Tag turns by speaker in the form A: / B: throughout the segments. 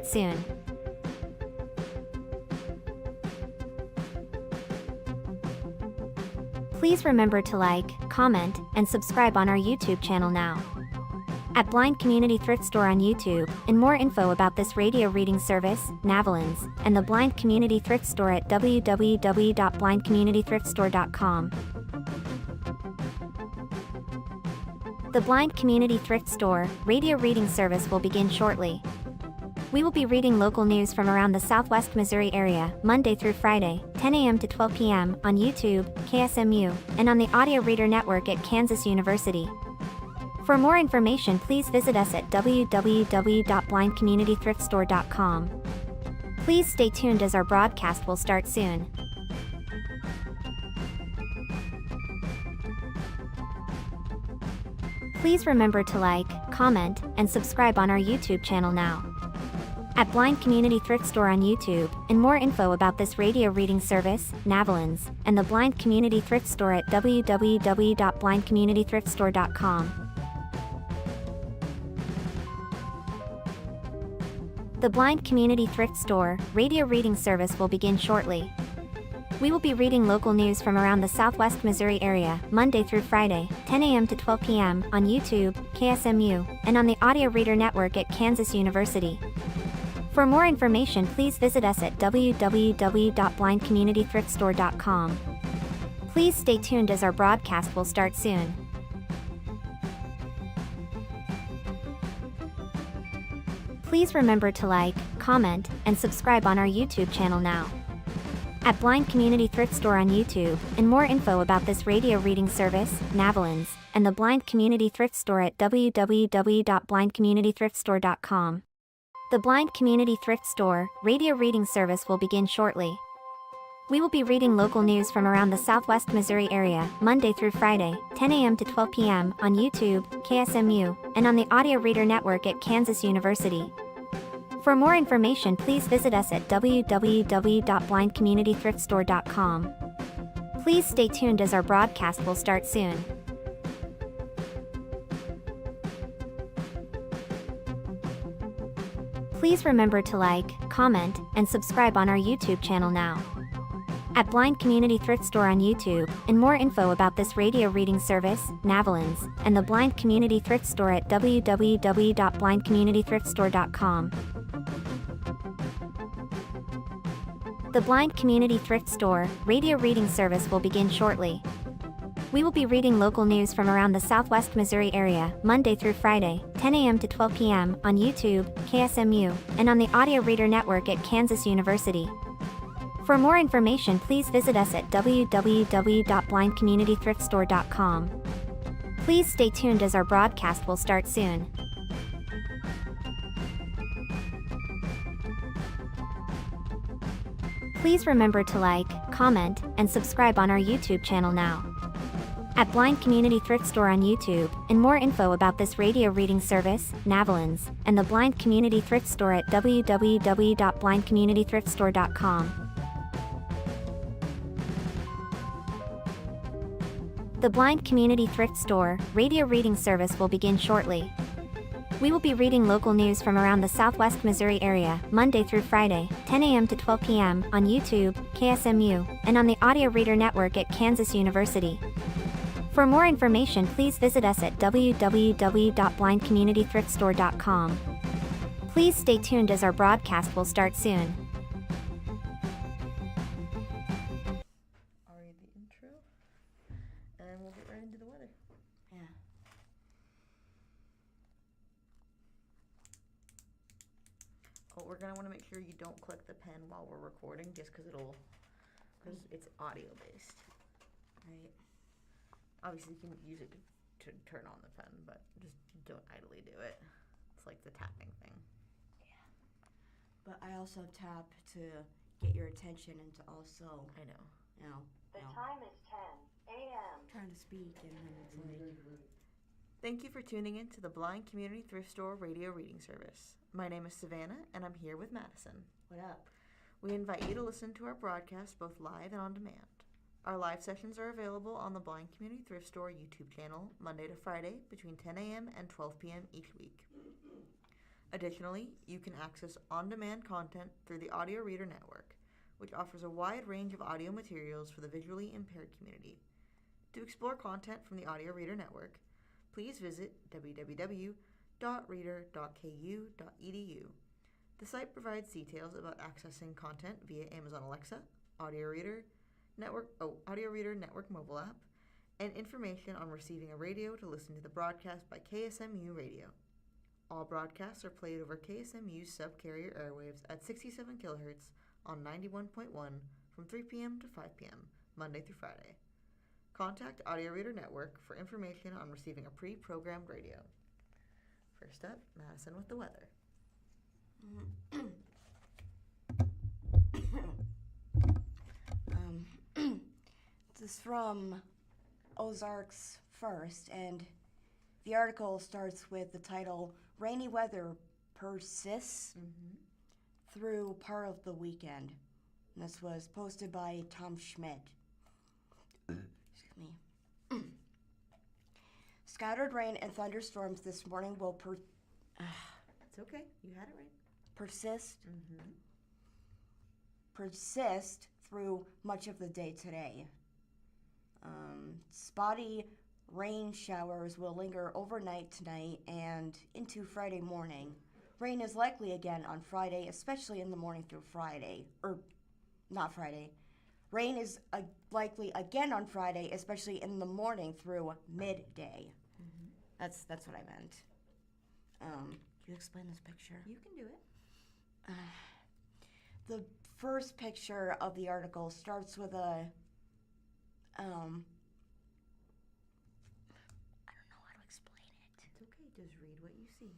A: start soon. Please remember to like, comment, and subscribe on our YouTube channel now. At Blind Community Thrift Store on YouTube, and more info about this radio reading service, Navalins, and the Blind Community Thrift Store at www.blindcommunitythriftstore.com. The Blind Community Thrift Store radio reading service will begin shortly. We will be reading local news from around the Southwest Missouri area, Monday through Friday, 10 a.m. to 12 p.m. on YouTube, KSMU, and on the Audio Reader Network at Kansas University. For more information, please visit us at www.blindcommunitythriftstore.com. Please stay tuned as our broadcast will start soon. Please remember to like, comment, and subscribe on our YouTube channel now. At Blind Community Thrift Store on YouTube, and more info about this radio reading service, Navalins, and the Blind Community Thrift Store at www.blindcommunitythriftstore.com. The Blind Community Thrift Store radio reading service will begin shortly. We will be reading local news from around the Southwest Missouri area, Monday through Friday, 10 a.m. to 12 p.m. on YouTube, KSMU, and on the Audio Reader Network at Kansas University. For more information, please visit us at www.blindcommunitythriftstore.com. Please stay tuned as our broadcast will start soon. Please remember to like, comment, and subscribe on our YouTube channel now. At Blind Community Thrift Store on YouTube, and more info about this radio reading service, Navalins, and the Blind Community Thrift Store at www.blindcommunitythriftstore.com. The Blind Community Thrift Store radio reading service will begin shortly. We will be reading local news from around the Southwest Missouri area, Monday through Friday, 10 a.m. to 12 p.m. on YouTube, KSMU, and on the Audio Reader Network at Kansas University. For more information, please visit us at www.blindcommunitythriftstore.com. Please stay tuned as our broadcast will start soon. Please remember to like, comment, and subscribe on our YouTube channel now. At Blind Community Thrift Store on YouTube, and more info about this radio reading service, Navalins, and the Blind Community Thrift Store at www.blindcommunitythriftstore.com. The Blind Community Thrift Store radio reading service will begin shortly. We will be reading local news from around the Southwest Missouri area, Monday through Friday, 10 a.m. to 12 p.m. on YouTube, KSMU, and on the Audio Reader Network at Kansas University. For more information, please visit us at www.blindcommunitythriftstore.com. Please stay tuned as our broadcast will start soon. Please remember to like, comment, and subscribe on our YouTube channel now. At Blind Community Thrift Store on YouTube, and more info about this radio reading service, Navalins, and the Blind Community Thrift Store at www.blindcommunitythriftstore.com. The Blind Community Thrift Store radio reading service will begin shortly. We will be reading local news from around the Southwest Missouri area, Monday through Friday, 10 a.m. to 12 p.m. on YouTube, KSMU, and on the Audio Reader Network at Kansas University. For more information, please visit us at www.blindcommunitythriftstore.com. Please stay tuned as our broadcast will start soon.
B: I'll read the intro, and we'll get right into the weather.
C: Yeah.
B: Oh, we're gonna want to make sure you don't click the pen while we're recording, just because it's audio based.
C: Right.
B: Obviously, you can use it to turn on the pen, but just don't idly do it. It's like the tapping thing.
C: Yeah. But I also tap to get your attention and to also,
B: I know.
D: The time is 10 a.m.
C: trying to speak and then it's like,
B: Thank you for tuning in to the Blind Community Thrift Store radio reading service. My name is Savannah, and I'm here with Madison.
C: what up?
B: We invite you to listen to our broadcast both live and on demand. Our live sessions are available on the Blind Community Thrift Store YouTube channel Monday to Friday between 10 a.m. and 12 p.m. each week. Additionally, you can access on-demand content through the Audio Reader Network, which offers a wide range of audio materials for the visually impaired community. To explore content from the Audio Reader Network, please visit www.reader.ku.edu. The site provides details about accessing content via Amazon Alexa, Audio Reader Network mobile app, and information on receiving a radio to listen to the broadcast by KSMU Radio. All broadcasts are played over KSMU's subcarrier airwaves at 67 kHz on 91.1 from 3 p.m. to 5 p.m., Monday through Friday. Contact Audio Reader Network for information on receiving a pre-programmed radio. First up, Madison with the weather.
C: This is from Ozarks first, and the article starts with the title, Rainy Weather Persists Through Part of the Weekend. And this was posted by Tom Schmidt. Excuse me. Scattered rain and thunderstorms this morning will
B: It's okay, you had it right.
C: persist through much of the day today. Spotty rain showers will linger overnight tonight and into Friday morning. Rain is likely again on Friday, especially in the morning through Friday. Not Friday. Rain is likely again on Friday, especially in the morning through midday. That's what I meant. Can you explain this picture?
B: You can do it.
C: The first picture of the article starts with a, I don't know how to explain it.
B: It's okay, just read what you see.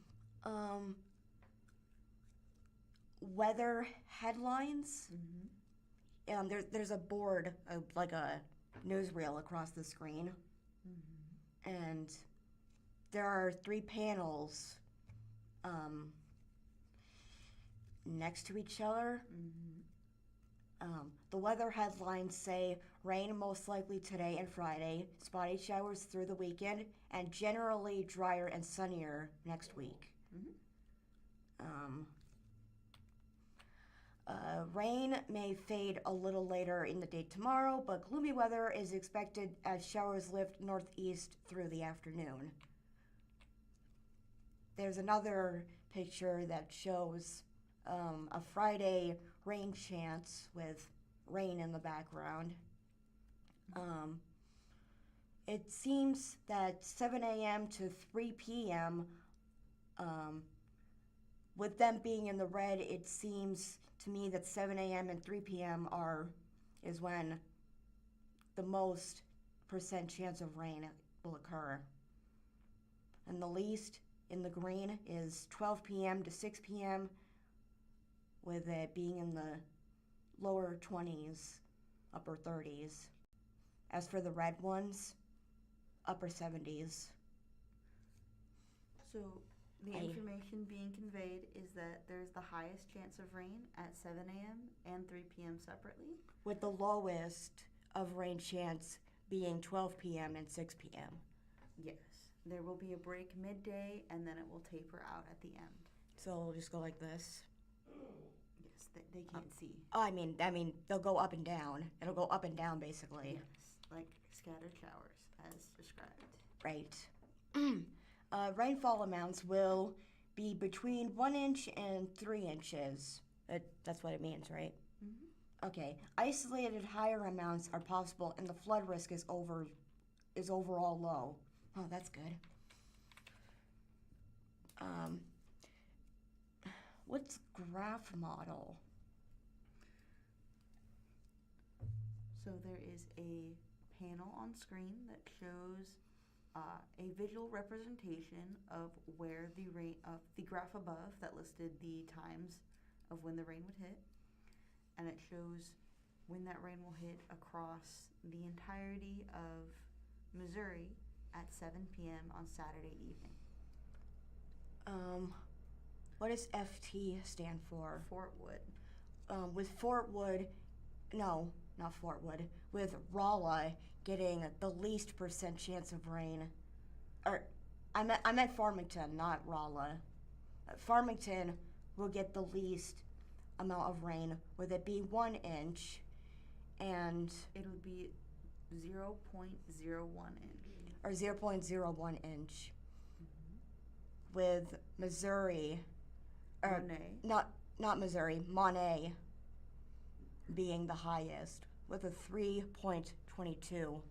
C: Weather headlines. There's a board, like a newsreel across the screen. And there are 3 panels next to each other. The weather headlines say rain most likely today and Friday, spotty showers through the weekend, and generally drier and sunnier next week. Rain may fade a little later in the day tomorrow, but gloomy weather is expected as showers lift northeast through the afternoon. There's another picture that shows a Friday rain chance with rain in the background. It seems that 7 a.m. to 3 p.m., with them being in the red, it seems to me that 7 a.m. and 3 p.m. is when the most % chance of rain will occur. And the least in the green is 12 p.m. to 6 p.m., with it being in the lower 20s, upper 30s. As for the red ones, upper 70s.
B: So the information being conveyed is that there's the highest chance of rain at 7 a.m. and 3 p.m. separately.
C: With the lowest of rain chance being 12 p.m. and 6 p.m.
B: Yes. There will be a break midday, and then it will taper out at the end.
C: So it'll just go like this.
B: Yes, they can't see.
C: Oh, I mean, they'll go up and down. It'll go up and down, basically.
B: Yes, like scattered showers, as described.
C: Right. Rainfall amounts will be between 1 inch and 3 inches. That's what it means, right? Okay. Isolated higher amounts are possible, and the flood risk is overall low. Oh, that's good. What's graph model?
B: So there is a panel on screen that shows a visual representation of where the graph above that listed the times of when the rain would hit, and it shows when that rain will hit across the entirety of Missouri at 7 p.m. on Saturday evening.
C: What does FT stand for?
B: Fort Wood.
C: With Fort Wood, no, not Fort Wood, with Rolla getting the least % chance of rain. Or, I meant Farmington, not Rolla. Farmington will get the least amount of rain, with it be 1 inch, and
B: It'll be 0.01 inch.
C: or 0.01 inch, with Missouri, or
B: Monet.
C: not Missouri, Monet being the highest, with a 3.22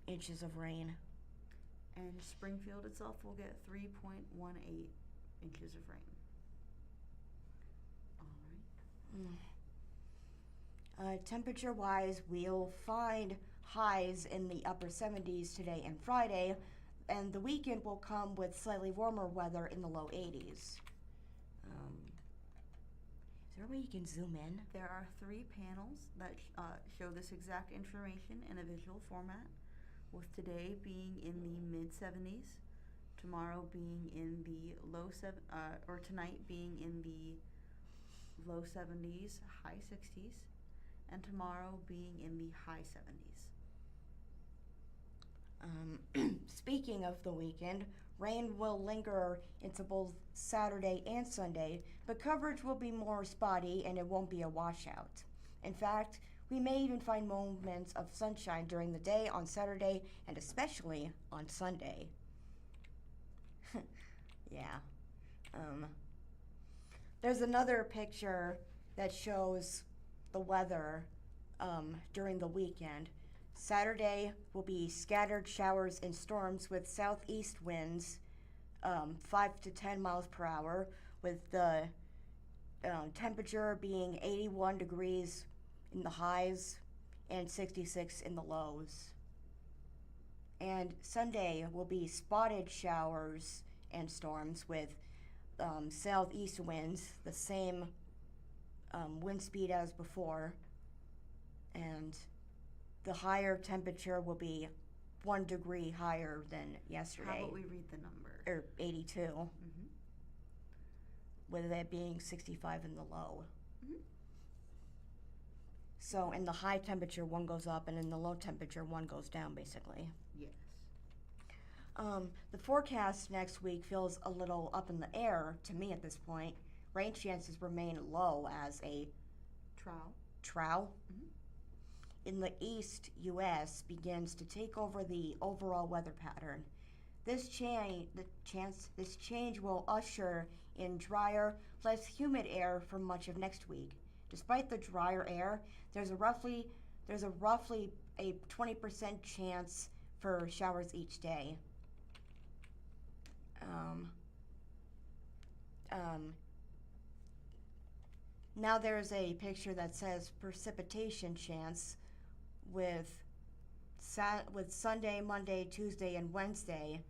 C: inches of rain.
B: And Springfield itself will get 3.18 inches of rain. All right.
C: Temperature-wise, we'll find highs in the upper 70s today and Friday, and the weekend will come with slightly warmer weather in the low 80s. Is there a way you can zoom in?
B: There are 3 panels that show this exact information in a visual format, with today being in the mid-70s, tomorrow being in the or tonight being in the low 70s, high 60s, and tomorrow being in the high 70s.
C: Speaking of the weekend, rain will linger into both Saturday and Sunday, but coverage will be more spotty and it won't be a washout. In fact, we may even find moments of sunshine during the day on Saturday and especially on Sunday. Yeah. There's another picture that shows the weather during the weekend. Saturday will be scattered showers and storms with southeast winds 5 to 10 miles per hour, with the temperature being 81 degrees in the highs and 66 in the lows. And Sunday will be spotted showers and storms with southeast winds, the same wind speed as before, and the higher temperature will be 1 degree higher than yesterday.
B: How about we read the number?
C: Or 82,
B: Mm-hmm.
C: with it being 65 in the low.
B: Mm-hmm.
C: So in the high temperature, one goes up, and in the low temperature, one goes down, basically.
B: Yes.
C: The forecast next week feels a little up in the air to me at this point. Rain chances remain low as a trough
B: Mhm.
C: in the east U.S. begins to take over the overall weather pattern. This change will usher in drier, less humid air for much of next week. Despite the drier air, there's a roughly a 20% chance for showers each day. Now there's a picture that says precipitation chance with Sunday, Monday, Tuesday, and Wednesday,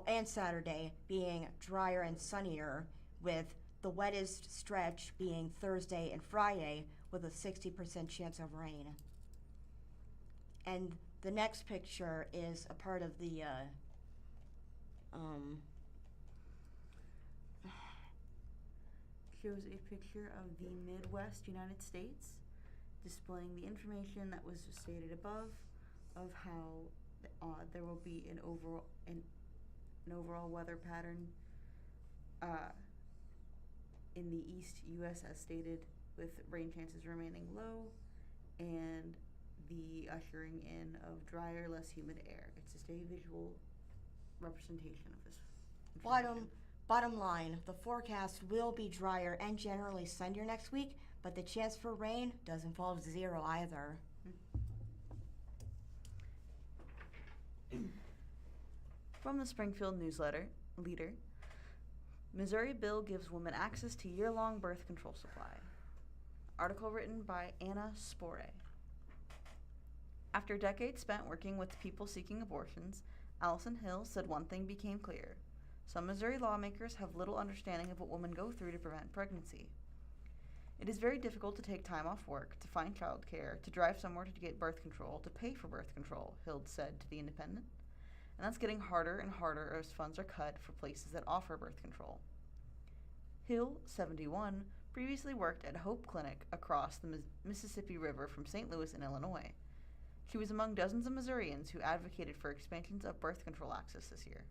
C: and Saturday being drier and sunnier, with the wettest stretch being Thursday and Friday with a 60% chance of rain. And the next picture is a part of the
B: shows a picture of the Midwest United States, displaying the information that was stated above of how there will be an overall weather pattern in the East U.S. as stated, with rain chances remaining low and the ushering in of drier, less humid air. It's just a visual representation of this information.
C: Bottom line, the forecast will be drier and generally sunnier next week, but the chance for rain doesn't involve 0 either.
B: From the Springfield News-Leader, Missouri bill gives women access to year-long birth control supply. Article written by Anna Spore. After decades spent working with people seeking abortions, Allison Hill said one thing became clear. Some Missouri lawmakers have little understanding of what women go through to prevent pregnancy. It is very difficult to take time off work, to find childcare, to drive somewhere to get birth control, to pay for birth control, Hill said to The Independent. And that's getting harder and harder as funds are cut for places that offer birth control. Hill, 71, previously worked at Hope Clinic across the Mississippi River from St. Louis in Illinois. She was among dozens of Missourians who advocated for expansions of birth control access this year.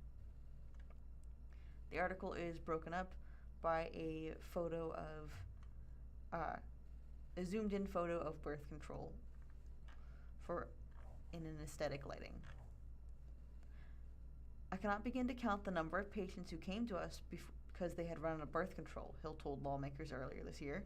B: The article is broken up by a photo of, a zoomed in photo of birth control in an aesthetic lighting. I cannot begin to count the number of patients who came to us because they had run out of birth control, Hill told lawmakers earlier this year.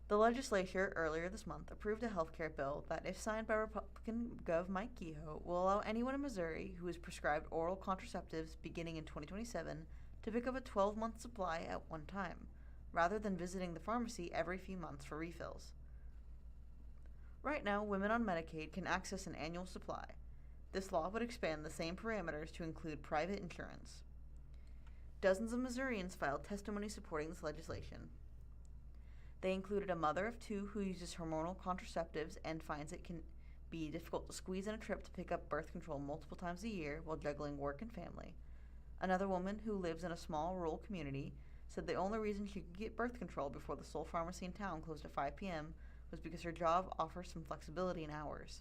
B: The legislature earlier this month approved a health care bill that, if signed by Republican Gov. Mike Kehoe, will allow anyone in Missouri who is prescribed oral contraceptives beginning in 2027 to pick up a 12-month supply at one time, rather than visiting the pharmacy every few months for refills. Right now, women on Medicaid can access an annual supply. This law would expand the same parameters to include private insurance. Dozens of Missourians filed testimony supporting this legislation. They included a mother of 2 who uses hormonal contraceptives and finds it can be difficult to squeeze in a trip to pick up birth control multiple times a year while juggling work and family. Another woman who lives in a small rural community said the only reason she could get birth control before the sole pharmacy in town closed at 5 p.m. was because her job offers some flexibility in hours.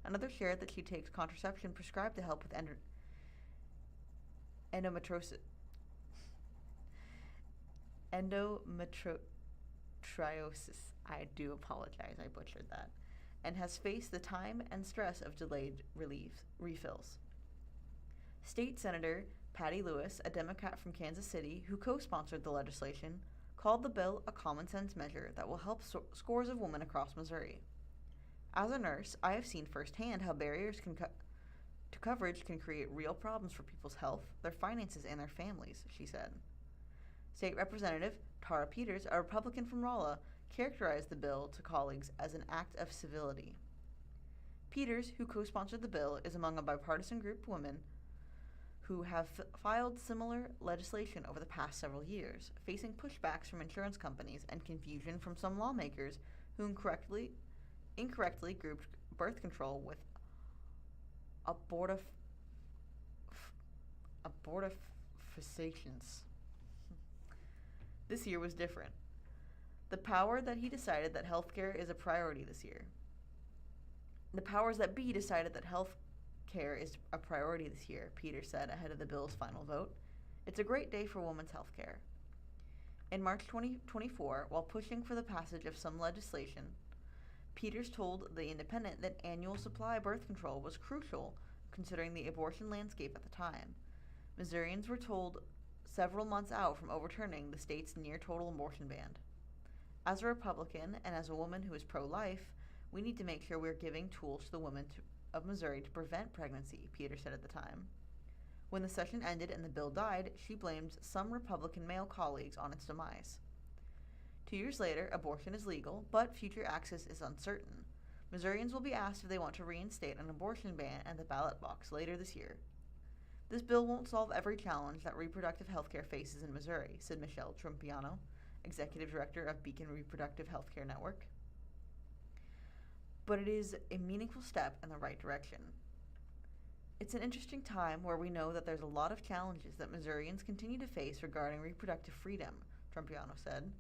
B: Another shared that she takes contraception prescribed to help with endometriosis. I do apologize, I butchered that. And has faced the time and stress of delayed refills. State Senator Patty Lewis, a Democrat from Kansas City who co-sponsored the legislation, called the bill a common-sense measure that will help scores of women across Missouri. As a nurse, I have seen firsthand how barriers to coverage can create real problems for people's health, their finances, and their families, she said. State Representative Tara Peters, a Republican from Rolla, characterized the bill to colleagues as an act of civility. Peters, who co-sponsored the bill, is among a bipartisan group of women who have filed similar legislation over the past several years, facing pushbacks from insurance companies and confusion from some lawmakers who incorrectly grouped birth control with abortifacients. This year was different. The power that he decided that healthcare is a priority this year. The powers that be decided that healthcare is a priority this year, Peters said ahead of the bill's final vote. It's a great day for women's healthcare. In March 2024, while pushing for the passage of some legislation, Peters told The Independent that annual supply birth control was crucial considering the abortion landscape at the time. Missourians were told several months out from overturning the state's near-total abortion ban. As a Republican and as a woman who is pro-life, we need to make sure we're giving tools to the women of Missouri to prevent pregnancy, Peters said at the time. When the session ended and the bill died, she blamed some Republican male colleagues on its demise. 2 years later, abortion is legal, but future access is uncertain. Missourians will be asked if they want to reinstate an abortion ban at the ballot box later this year. This bill won't solve every challenge that reproductive health care faces in Missouri, said Michelle Trumpiano, Executive Director of Beacon Reproductive Healthcare Network. But it is a meaningful step in the right direction. It's an interesting time where we know that there's a lot of challenges that Missourians continue to face regarding reproductive freedom, Trumpiano said.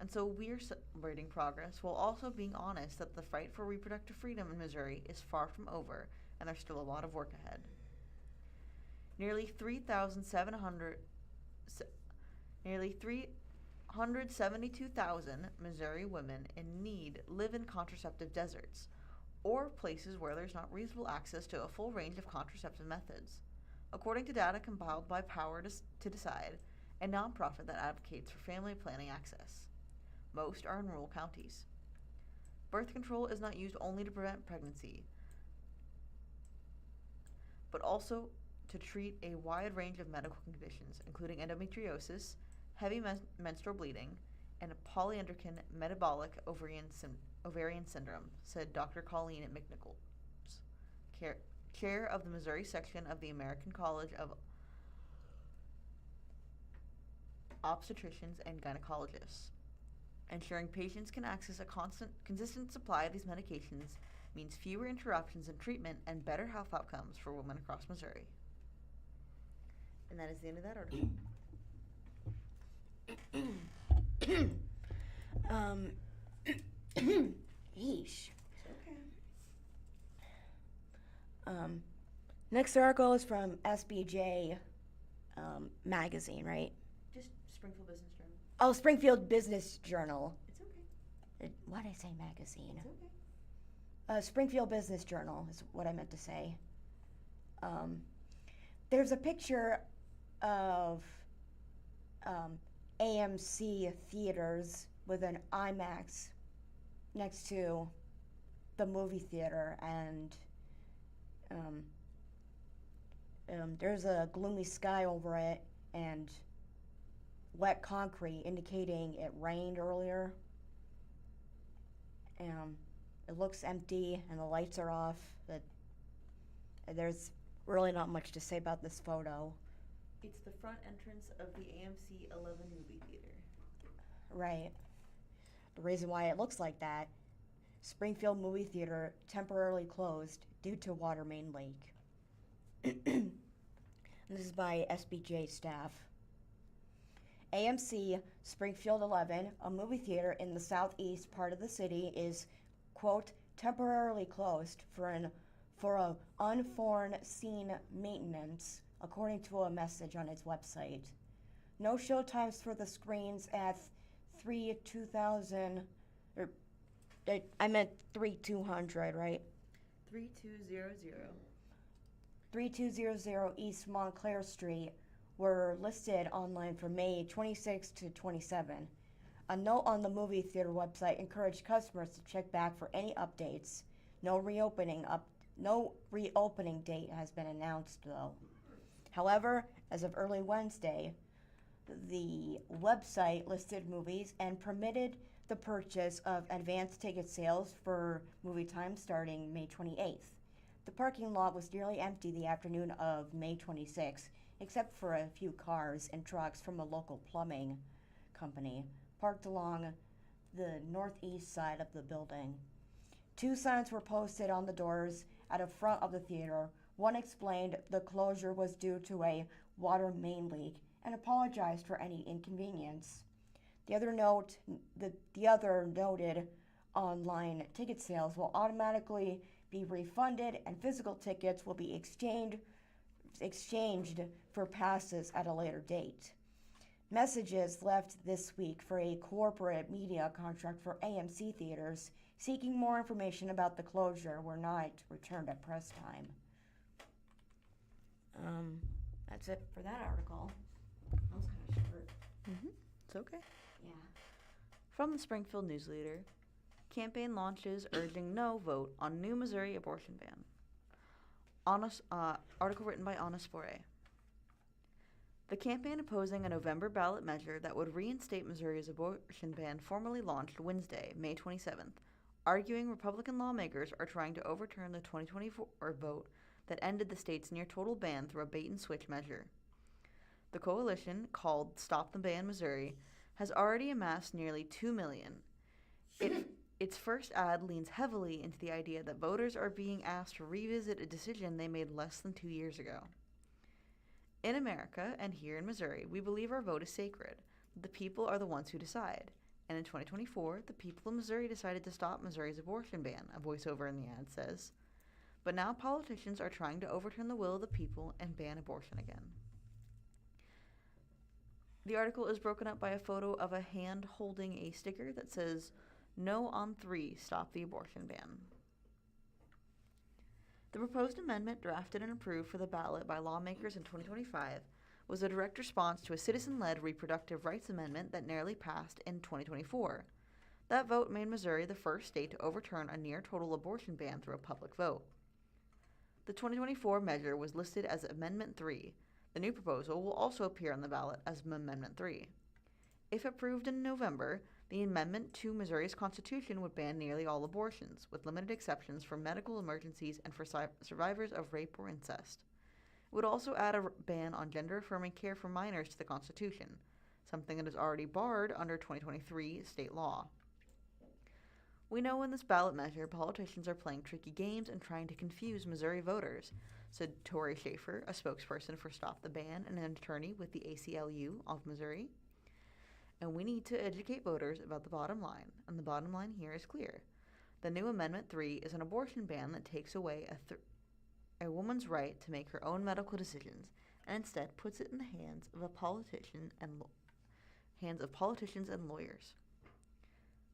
B: And so we're celebrating progress while also being honest that the fight for reproductive freedom in Missouri is far from over and there's still a lot of work ahead. Nearly 372,000 Missouri women in need live in contraceptive deserts, or places where there's not reasonable access to a full range of contraceptive methods, according to data compiled by Power to Decide, a nonprofit that advocates for family planning access. Most are in rural counties. Birth control is not used only to prevent pregnancy, but also to treat a wide range of medical conditions, including endometriosis, heavy menstrual bleeding, and polyendocrine metabolic ovarian syndrome, said Dr. Colleen McNichols, chair of the Missouri section of the American College of Obstetricians and Gynecologists. Ensuring patients can access a consistent supply of these medications means fewer interruptions in treatment and better health outcomes for women across Missouri. And that is the end of that article.
C: Yeesh. Okay. Next article is from SBJ magazine, right?
B: Just Springfield Business Journal.
C: Oh, Springfield Business Journal.
B: It's okay.
C: Why did I say magazine?
B: It's okay.
C: Springfield Business Journal is what I meant to say. There's a picture of AMC theaters with an IMAX next to the movie theater, and there's a gloomy sky over it and wet concrete indicating it rained earlier. It looks empty and the lights are off. There's really not much to say about this photo.
B: It's the front entrance of the AMC 11 movie theater.
C: Right. The reason why it looks like that, Springfield movie theater temporarily closed due to water main leak. This is by SBJ staff. AMC Springfield 11, a movie theater in the southeast part of the city, is, quote, temporarily closed for a unforeseen maintenance, according to a message on its website. No showtimes for the screens at 3200, right?
B: 3200.
C: 3200 East Montclair Street were listed online for May 26 to 27. A note on the movie theater website encouraged customers to check back for any updates. No reopening date has been announced, though. However, as of early Wednesday, the website listed movies and permitted the purchase of advanced ticket sales for movie time starting May 28th. The parking lot was nearly empty the afternoon of May 26th, except for a few cars and trucks from a local plumbing company parked along the northeast side of the building. 2 signs were posted on the doors at the front of the theater. One explained the closure was due to a water main leak and apologized for any inconvenience. The other noted online ticket sales will automatically be refunded and physical tickets will be exchanged for passes at a later date. Messages left this week for a corporate media contract for AMC theaters seeking more information about the closure were not returned at press time. That's it for that article. That was kind of short.
B: It's okay.
C: Yeah.
B: From the Springfield News-Leader, campaign launches urging no vote on new Missouri abortion ban. Article written by Anna Spore. The campaign opposing a November ballot measure that would reinstate Missouri's abortion ban formally launched Wednesday, May 27th, arguing Republican lawmakers are trying to overturn the 2024 vote that ended the state's near-total ban through a bait-and-switch measure. The coalition, called Stop the Ban Missouri, has already amassed nearly 2 million. Its first ad leans heavily into the idea that voters are being asked to revisit a decision they made less than 2 years ago. In America, and here in Missouri, we believe our vote is sacred. The people are the ones who decide. And in 2024, the people of Missouri decided to stop Missouri's abortion ban, a voiceover in the ad says. But now politicians are trying to overturn the will of the people and ban abortion again. The article is broken up by a photo of a hand holding a sticker that says, "No on 3, stop the abortion ban." The proposed amendment, drafted and approved for the ballot by lawmakers in 2025, was a direct response to a citizen-led reproductive rights amendment that narrowly passed in 2024. That vote made Missouri the first state to overturn a near-total abortion ban through a public vote. The 2024 measure was listed as Amendment 3. The new proposal will also appear on the ballot as Amendment 3. If approved in November, the amendment to Missouri's Constitution would ban nearly all abortions, with limited exceptions for medical emergencies and for survivors of rape or incest. It would also add a ban on gender-affirming care for minors to the Constitution, something that is already barred under 2023 state law. We know in this ballot measure, politicians are playing tricky games and trying to confuse Missouri voters, said Tori Schaefer, a spokesperson for Stop the Ban and an attorney with the ACLU of Missouri. And we need to educate voters about the bottom line, and the bottom line here is clear. The new Amendment 3 is an abortion ban that takes away a woman's right to make her own medical decisions and instead puts it in the hands of politicians and lawyers.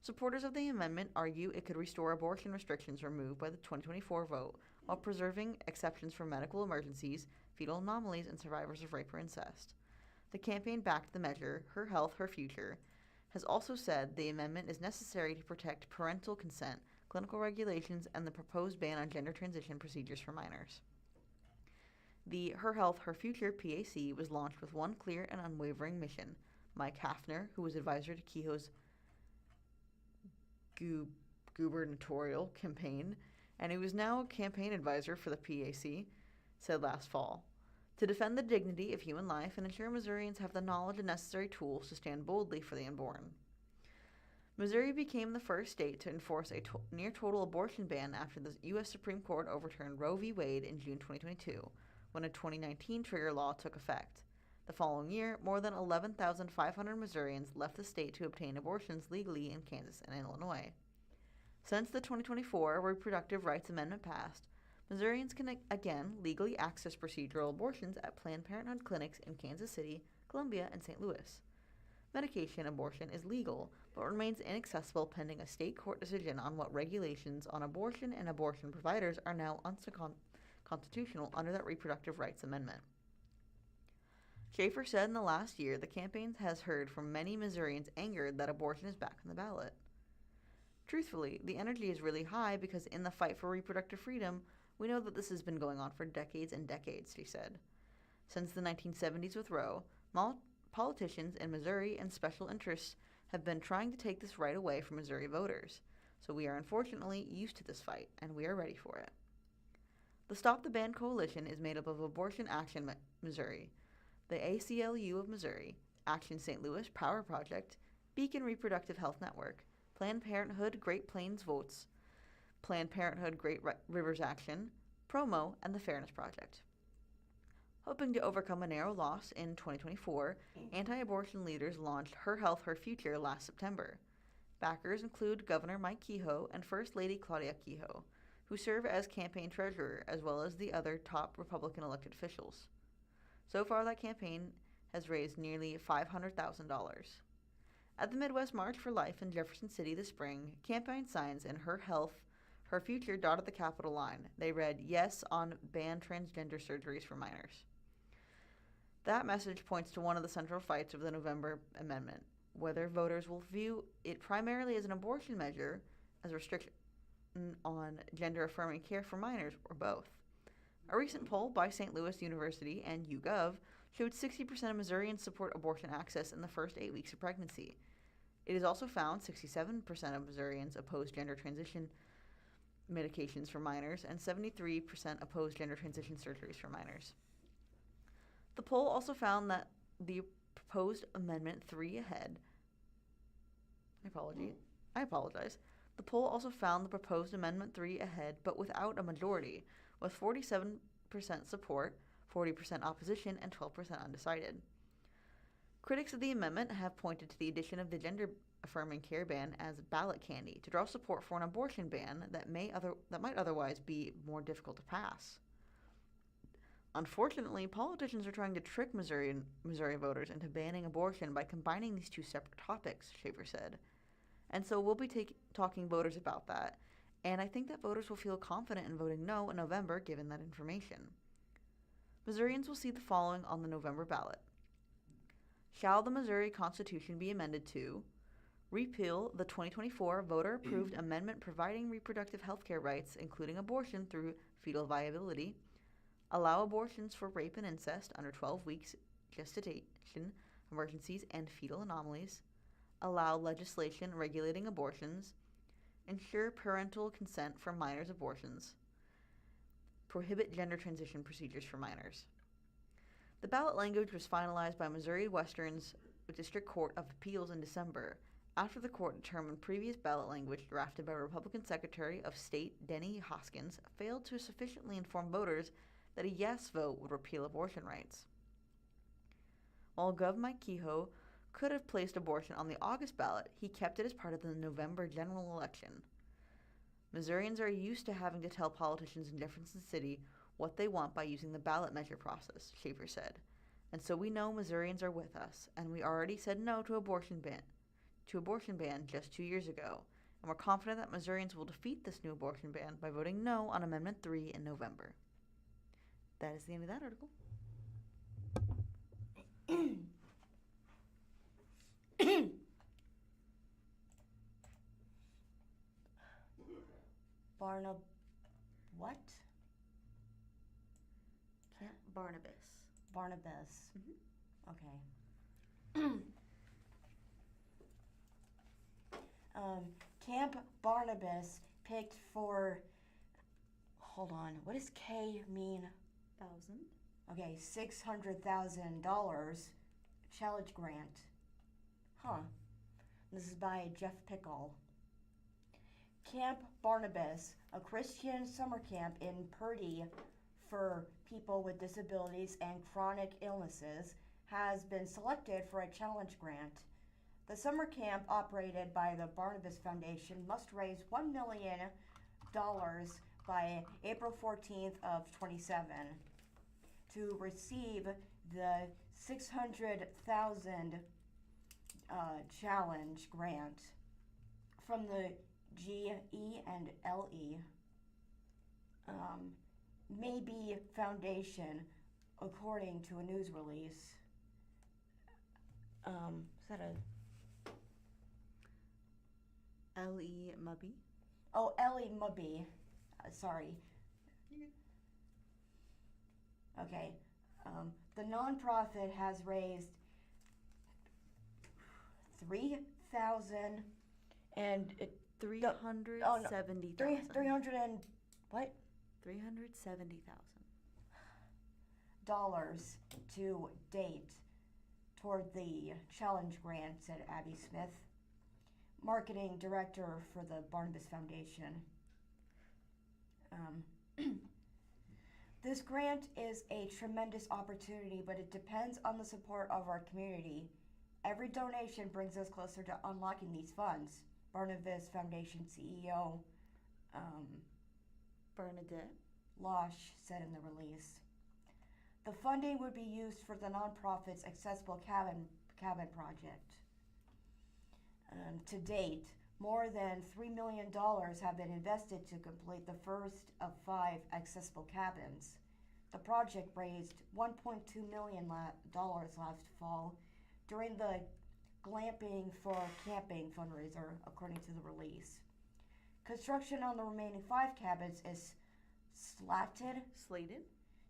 B: Supporters of the amendment argue it could restore abortion restrictions removed by the 2024 vote while preserving exceptions for medical emergencies, fetal anomalies, and survivors of rape or incest. The campaign backed the measure, Her Health, Her Future, has also said the amendment is necessary to protect parental consent, clinical regulations, and the proposed ban on gender transition procedures for minors. The Her Health, Her Future PAC was launched with one clear and unwavering mission. Mike Hafner, who was advisor to Kehoe's gubernatorial campaign, and who is now a campaign advisor for the PAC, said last fall, to defend the dignity of human life and ensure Missourians have the knowledge and necessary tools to stand boldly for the unborn. Missouri became the first state to enforce a near-total abortion ban after the U.S. Supreme Court overturned Roe v. Wade in June 2022, when a 2019 trigger law took effect. The following year, more than 11,500 Missourians left the state to obtain abortions legally in Kansas and Illinois. Since the 2024 Reproductive Rights Amendment passed, Missourians can again legally access procedural abortions at Planned Parenthood clinics in Kansas City, Columbia, and St. Louis. Medication abortion is legal, but remains inaccessible pending a state court decision on what regulations on abortion and abortion providers are now unconstitutional under that Reproductive Rights Amendment. Schaefer said in the last year the campaign has heard from many Missourians angered that abortion is back on the ballot. Truthfully, the energy is really high because in the fight for reproductive freedom, we know that this has been going on for decades and decades, she said. Since the 1970s with Roe, politicians in Missouri and special interests have been trying to take this right away from Missouri voters, so we are unfortunately used to this fight, and we are ready for it. The Stop the Ban Coalition is made up of Abortion Action Missouri, the ACLU of Missouri, Action St. Louis Power Project, Beacon Reproductive Health Network, Planned Parenthood Great Plains Votes, Planned Parenthood Great Rivers Action, Promo, and the Fairness Project. Hoping to overcome a narrow loss in 2024, anti-abortion leaders launched Her Health, Her Future last September. Backers include Governor Mike Kehoe and First Lady Claudia Kehoe, who serve as campaign treasurer, as well as the other top Republican elected officials. So far, that campaign has raised nearly $500,000. At the Midwest March for Life in Jefferson City this spring, campaign signs in Her Health, Her Future dotted the Capitol line. They read, "Yes on ban transgender surgeries for minors." That message points to one of the central fights of the November amendment, whether voters will view it primarily as an abortion measure, as a restriction on gender-affirming care for minors, or both. A recent poll by St. Louis University and YouGov showed 60% of Missourians support abortion access in the first 8 weeks of pregnancy. It is also found 67% of Missourians oppose gender transition medications for minors, and 73% oppose gender transition surgeries for minors. The poll also found that the proposed Amendment 3 ahead. I apologize. The poll also found the proposed Amendment 3 ahead, but without a majority, with 47% support, 40% opposition, and 12% undecided. Critics of the amendment have pointed to the addition of the gender-affirming care ban as ballot candy to draw support for an abortion ban that might otherwise be more difficult to pass. Unfortunately, politicians are trying to trick Missouri voters into banning abortion by combining these two separate topics, Schaefer said. And so we'll be talking voters about that, and I think that voters will feel confident in voting no in November given that information. Missourians will see the following on the November ballot. Shall the Missouri Constitution be amended to repeal the 2024 voter-approved amendment providing reproductive health care rights, including abortion through fetal viability, allow abortions for rape and incest under 12 weeks gestation, emergencies, and fetal anomalies, allow legislation regulating abortions, ensure parental consent for minors' abortions, prohibit gender transition procedures for minors. The ballot language was finalized by Missouri Western's District Court of Appeals in December, after the court determined previous ballot language drafted by Republican Secretary of State Denny Hoskins failed to sufficiently inform voters that a yes vote would repeal abortion rights. While Gov. Mike Kehoe could have placed abortion on the August ballot, he kept it as part of the November general election. Missourians are used to having to tell politicians in Jefferson City what they want by using the ballot measure process, Schaefer said. And so we know Missourians are with us, and we already said no to abortion ban just 2 years ago, and we're confident that Missourians will defeat this new abortion ban by voting no on Amendment 3 in November. That is the end of that article.
C: What?
B: Barnabas.
C: Barnabas.
B: Mhm.
C: Okay. Camp Barnabas picked for, hold on, what does K mean?
B: 1,000.
C: Okay, $600,000 challenge grant. Huh. This is by Jeff Pickle. Camp Barnabas, a Christian summer camp in Purdy for people with disabilities and chronic illnesses, has been selected for a challenge grant. The summer camp, operated by the Barnabas Foundation, must raise $1 million by April 14th of 27 to receive the $600,000 challenge grant from the GE and LE Maybe Foundation, according to a news release. Is that a
B: L.E. Mubby.
C: Oh, Ellie Mubby. Sorry. Okay. The nonprofit has raised $3,000 and
B: $370,000.
C: 300 and what?
B: $370,000
C: to date toward the challenge grant, said Abby Smith, marketing director for the Barnabas Foundation. This grant is a tremendous opportunity, but it depends on the support of our community. Every donation brings us closer to unlocking these funds, Barnabas Foundation CEO
B: Bernadette
C: Losh said in the release. The funding would be used for the nonprofit's Accessible Cabin project. To date, more than $3 million have been invested to complete the first of 5 accessible cabins. The project raised $1.2 million last fall during the Glamping for Camping fundraiser, according to the release. Construction on the remaining 5 cabins is slated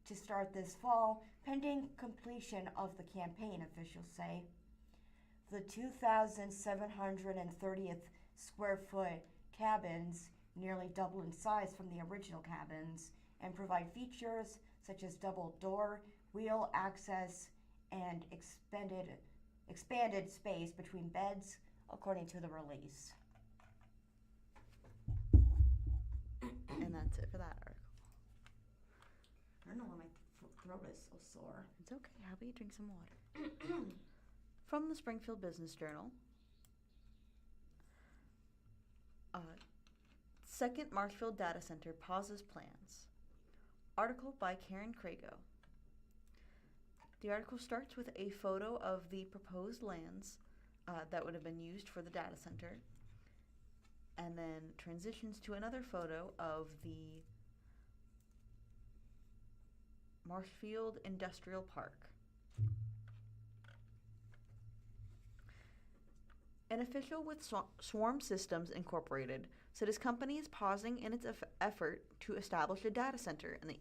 C: to start this fall, pending completion of the campaign, officials say. The 2,730th square foot cabins nearly double in size from the original cabins and provide features such as double door, wheel access, and expanded space between beds, according to the release.
B: And that's it for that article.
C: I don't know why my throat is so sore.
B: It's okay. How about you drink some water? From the Springfield Business Journal. Second Marshfield Data Center pauses plans. Article by Karen Crago. The article starts with a photo of the proposed lands that would have been used for the data center, and then transitions to another photo of the Marshfield Industrial Park. An official with Swarm Systems Incorporated said his company is pausing in its effort to establish a data center in the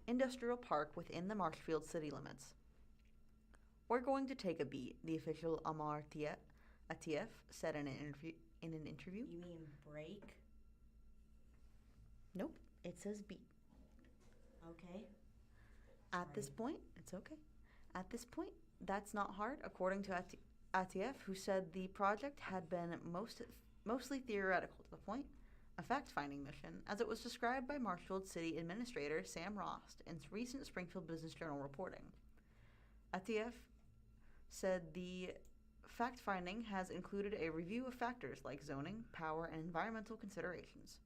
B: industrial park within the Marshfield city limits. We're going to take a beat, the official Amar Atief said in an interview.
C: You mean break?
B: Nope, it says beat.
C: Okay.
B: At this point, it's okay. At this point, that's not hard, according to Atief, who said the project had been mostly theoretical to the point, a fact-finding mission, as it was described by Marshfield City Administrator Sam Rost in recent Springfield Business Journal reporting. Atief said the fact-finding has included a review of factors like zoning, power, and environmental considerations.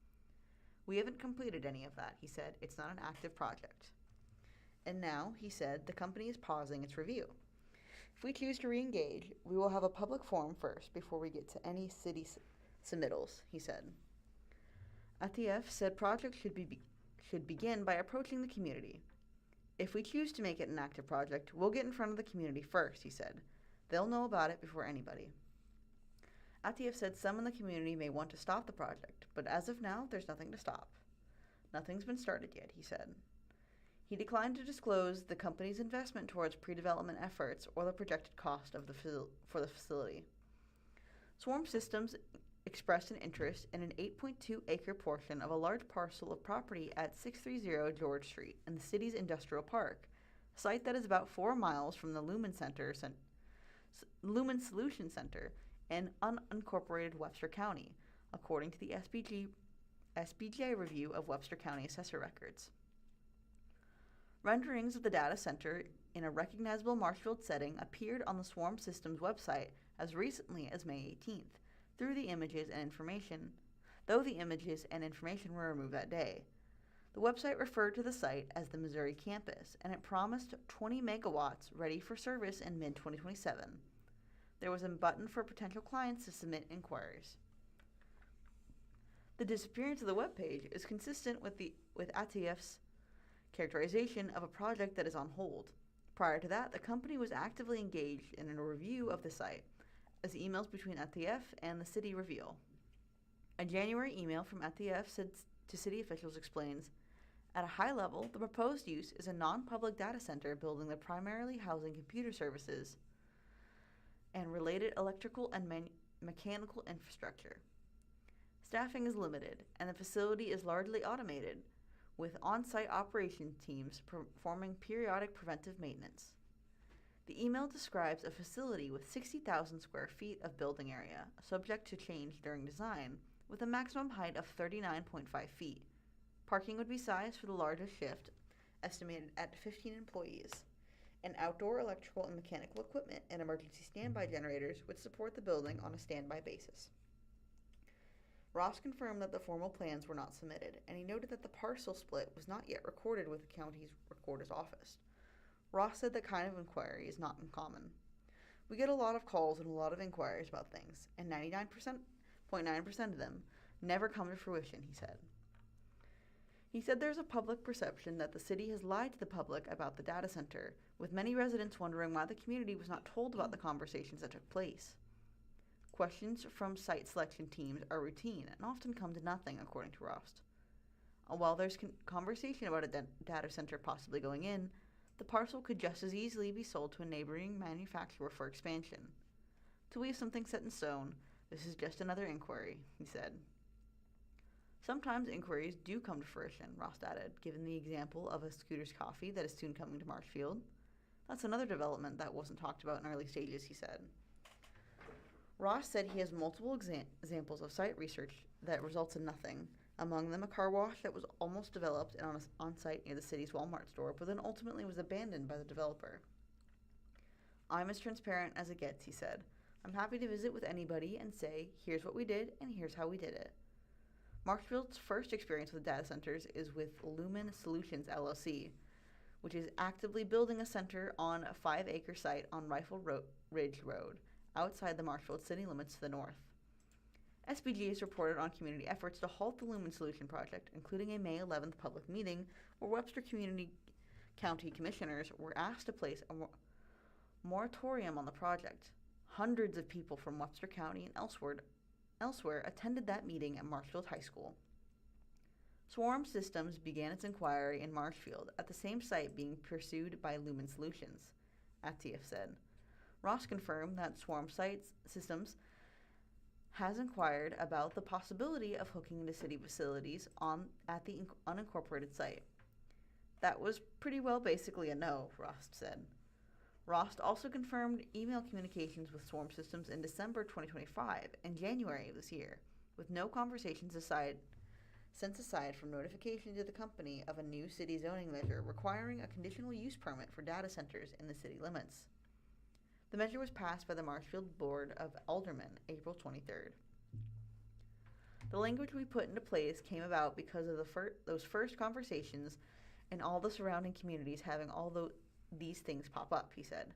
B: We haven't completed any of that, he said. It's not an active project. and now, he said, the company is pausing its review. If we choose to re-engage, we will have a public forum first before we get to any city submittals, he said. ATF said projects should begin by approaching the community. If we choose to make it an active project, we'll get in front of the community first, he said. They'll know about it before anybody. ATF said some in the community may want to stop the project, but as of now, there's nothing to stop. Nothing's been started yet, he said. He declined to disclose the company's investment towards pre-development efforts or the projected cost of for the facility. Swarm Systems expressed an interest in an 8.2-acre portion of a large parcel of property at 630 George Street in the city's industrial park, a site that is about 4 miles from the Lumen Solution Center in unincorporated Webster County, according to the SBJ review of Webster County assessor records. Renderings of the data center in a recognizable Marshfield setting appeared on the Swarm Systems website as recently as May 18th, though the images and information were removed that day. The website referred to the site as the Missouri campus, and it promised 20 megawatts ready for service in mid-2027. There was a button for potential clients to submit inquiries. The disappearance of the webpage is consistent with ATF's characterization of a project that is on hold. Prior to that, the company was actively engaged in a review of the site, as emails between ATF and the city reveal. A January email from ATF to city officials explains, at a high level, the proposed use is a non-public data center building that primarily housing computer services and related electrical and mechanical infrastructure. Staffing is limited, and the facility is largely automated, with on-site operation teams performing periodic preventive maintenance. The email describes a facility with 60,000 square feet of building area, subject to change during design, with a maximum height of 39.5 feet. Parking would be sized for the largest shift, estimated at 15 employees, and outdoor electrical and mechanical equipment and emergency standby generators would support the building on a standby basis. Ross confirmed that the formal plans were not submitted, and he noted that the parcel split was not yet recorded with the county's recorder's office. Ross said that kind of inquiry is not uncommon. We get a lot of calls and a lot of inquiries about things, and 99.9% of them never come to fruition, he said. He said there's a public perception that the city has lied to the public about the data center, with many residents wondering why the community was not told about the conversations that took place. Questions from site selection teams are routine and often come to nothing, according to Rost. While there's conversation about a data center possibly going in, the parcel could just as easily be sold to a neighboring manufacturer for expansion. Till we have something set in stone, this is just another inquiry, he said. Sometimes inquiries do come to fruition, Rost added, given the example of a Scooter's Coffee that is soon coming to Marshfield. That's another development that wasn't talked about in early stages, he said. Ross said he has multiple examples of site research that results in nothing, among them a car wash that was almost developed and on site near the city's Walmart store, but then ultimately was abandoned by the developer. I'm as transparent as it gets, he said. I'm happy to visit with anybody and say, here's what we did and here's how we did it. Marshfield's first experience with data centers is with Lumen Solutions LLC, which is actively building a center on a 5-acre site on Rifle Ridge Road, outside the Marshfield city limits to the north. SBG has reported on community efforts to halt the Lumen Solution project, including a May 11th public meeting where Webster County commissioners were asked to place a moratorium on the project. Hundreds of people from Webster County and elsewhere attended that meeting at Marshfield High School. Swarm Systems began its inquiry in Marshfield at the same site being pursued by Lumen Solutions, ATF said. Ross confirmed that Swarm Systems has inquired about the possibility of hooking into city facilities at the unincorporated site. That was pretty well basically a no, Rost said. Rost also confirmed email communications with Swarm Systems in December 2025 and January of this year, with no conversations sent aside from notification to the company of a new city zoning measure requiring a conditional use permit for data centers in the city limits. The measure was passed by the Marshfield Board of Aldermen April 23rd. The language we put into place came about because of those first conversations and all the surrounding communities having these things pop up, he said.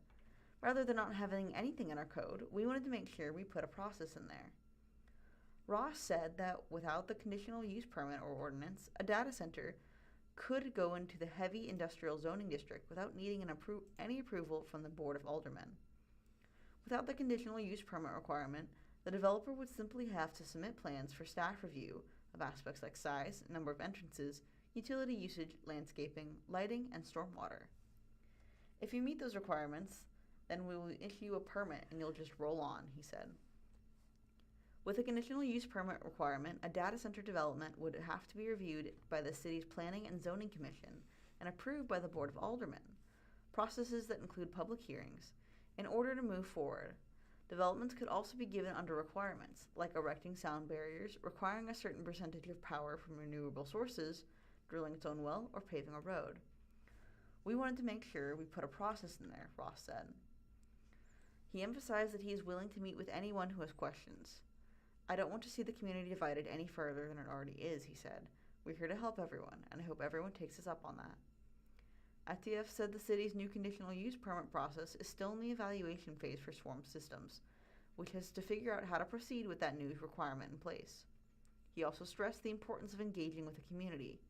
B: Rather than not having anything in our code, we wanted to make sure we put a process in there. Ross said that without the conditional use permit or ordinance, a data center could go into the heavy industrial zoning district without needing any approval from the Board of Aldermen. Without the conditional use permit requirement, the developer would simply have to submit plans for staff review of aspects like size, number of entrances, utility usage, landscaping, lighting, and stormwater. If you meet those requirements, then we will issue a permit and you'll just roll on, he said. With a conditional use permit requirement, a data center development would have to be reviewed by the city's Planning and Zoning Commission and approved by the Board of Aldermen, processes that include public hearings. In order to move forward, developments could also be given under requirements, like erecting sound barriers, requiring a certain percentage of power from renewable sources, drilling its own well, or paving a road. We wanted to make sure we put a process in there, Ross said. He emphasized that he is willing to meet with anyone who has questions. I don't want to see the community divided any further than it already is, he said. We're here to help everyone, and I hope everyone takes us up on that. FTF said the city's new conditional use permit process is still in the evaluation phase for swarm systems, which has to figure out how to proceed with that new requirement in place. He also stressed the importance of engaging with the community.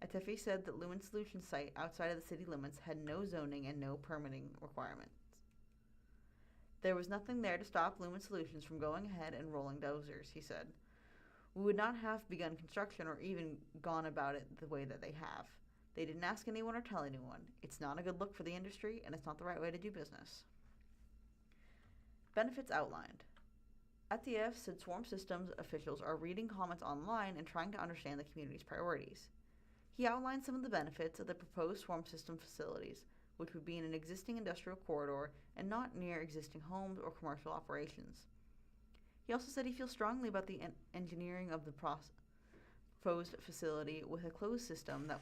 B: Atefi said that Lumen Solutions site outside of the city limits had no zoning and no permitting requirements. There was nothing there to stop Lumen Solutions from going ahead and rolling dozers, he said. We would not have begun construction or even gone about it the way that they have. They didn't ask anyone or tell anyone. It's not a good look for the industry, and it's not the right way to do business. Benefits outlined. FTF said Swarm Systems officials are reading comments online and trying to understand the community's priorities. He outlined some of the benefits of the proposed Swarm System facilities, which would be in an existing industrial corridor and not near existing homes or commercial operations. He also said he feels strongly about the engineering of the proposed facility with a closed system that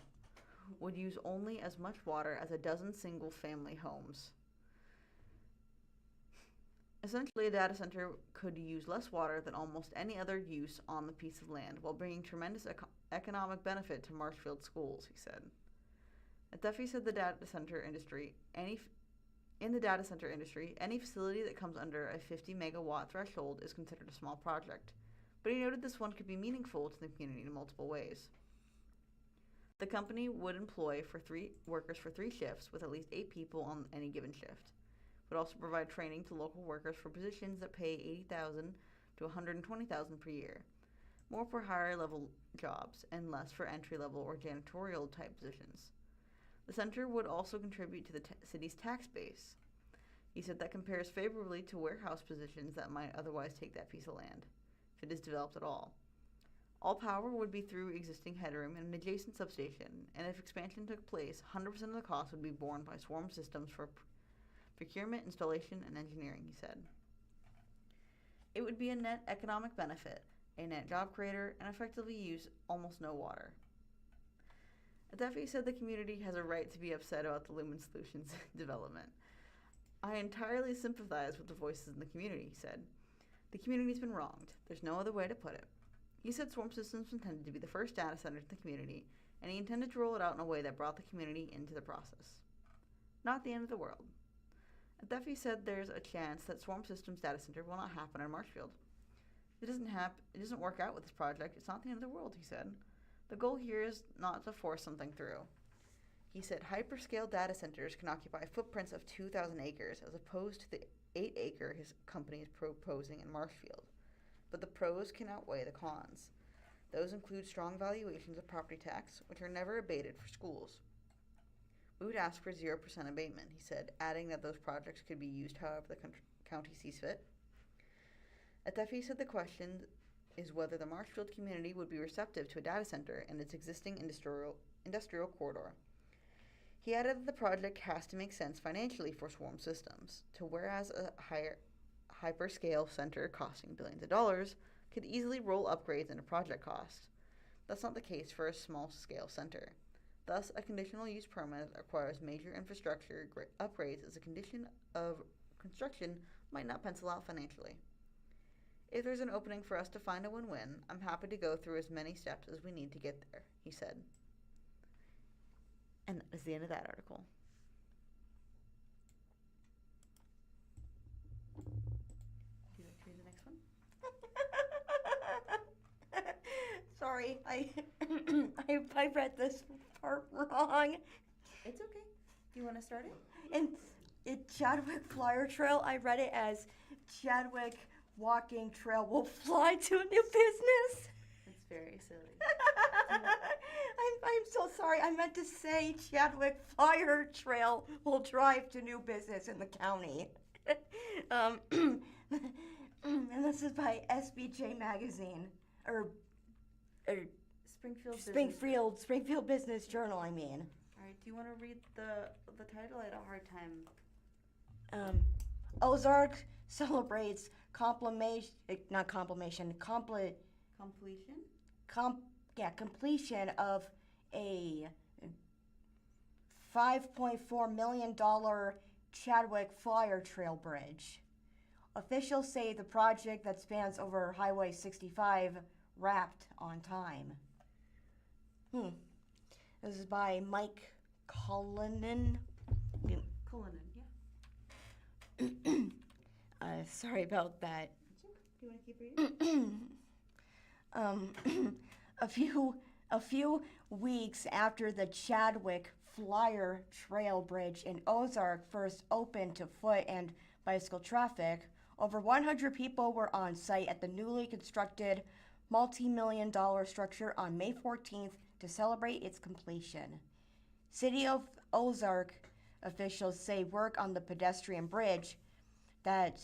B: would use only as much water as a dozen single-family homes. Essentially, a data center could use less water than almost any other use on the piece of land while bringing tremendous economic benefit to Marshfield schools, he said. Duffy said in the data center industry, any facility that comes under a 50 megawatt threshold is considered a small project, but he noted this one could be meaningful to the community in multiple ways. The company would employ workers for 3 shifts with at least 8 people on any given shift. It would also provide training to local workers for positions that pay $80,000 to $120,000 per year, more for higher level jobs and less for entry level or janitorial type positions. The center would also contribute to the city's tax base. He said that compares favorably to warehouse positions that might otherwise take that piece of land, if it is developed at all. All power would be through existing headroom and an adjacent substation, and if expansion took place, 100% of the cost would be borne by Swarm Systems for procurement, installation, and engineering, he said. It would be a net economic benefit, a net job creator, and effectively use almost no water. Adefi said the community has a right to be upset about the Lumen Solutions development. I entirely sympathize with the voices in the community, he said. The community's been wronged. There's no other way to put it. He said Swarm Systems intended to be the first data center in the community, and he intended to roll it out in a way that brought the community into the process. Not the end of the world. Adefi said there's a chance that Swarm Systems data center will not happen in Marshfield. If it doesn't work out with this project, it's not the end of the world, he said. The goal here is not to force something through. He said hyperscale data centers can occupy footprints of 2,000 acres as opposed to the 8-acre his company is proposing in Marshfield. But the pros can outweigh the cons. Those include strong valuations of property tax, which are never abated for schools. We would ask for 0% abatement, he said, adding that those projects could be used however the county sees fit. Atefi said the question is whether the Marshfield community would be receptive to a data center in its existing industrial corridor. He added that the project has to make sense financially for Swarm Systems, to whereas a hyperscale center costing billions of dollars could easily roll upgrades into project cost. That's not the case for a small-scale center. Thus, a conditional use permit that requires major infrastructure upgrades as a condition of construction might not pencil out financially. If there's an opening for us to find a win-win, I'm happy to go through as many steps as we need to get there, he said. And that was the end of that article. Do you like to read the next one?
C: Sorry, I read this part wrong.
B: It's okay. Do you want to start it?
C: And Chadwick Flyer Trail, I read it as Chadwick Walking Trail will fly to a new business.
B: It's very silly.
C: I'm so sorry. I meant to say Chadwick Flyer Trail will drive to new business in the county. And this is by SBJ Magazine, or Springfield Business Journal. I mean.
B: All right. Do you want to read the title? I had a hard time.
C: Ozarks celebrates completion of a $5.4 million Chadwick Flyer Trail Bridge. Officials say the project that spans over Highway 65 wrapped on time. This is by Mike Cullinan.
B: Cullinan, yeah.
C: Sorry about that.
B: Do you want to keep reading?
C: A few weeks after the Chadwick Flyer Trail Bridge in Ozark first opened to foot and bicycle traffic, over 100 people were on site at the newly constructed multi-million-dollar structure on May 14th to celebrate its completion. City of Ozark officials say work on the pedestrian bridge that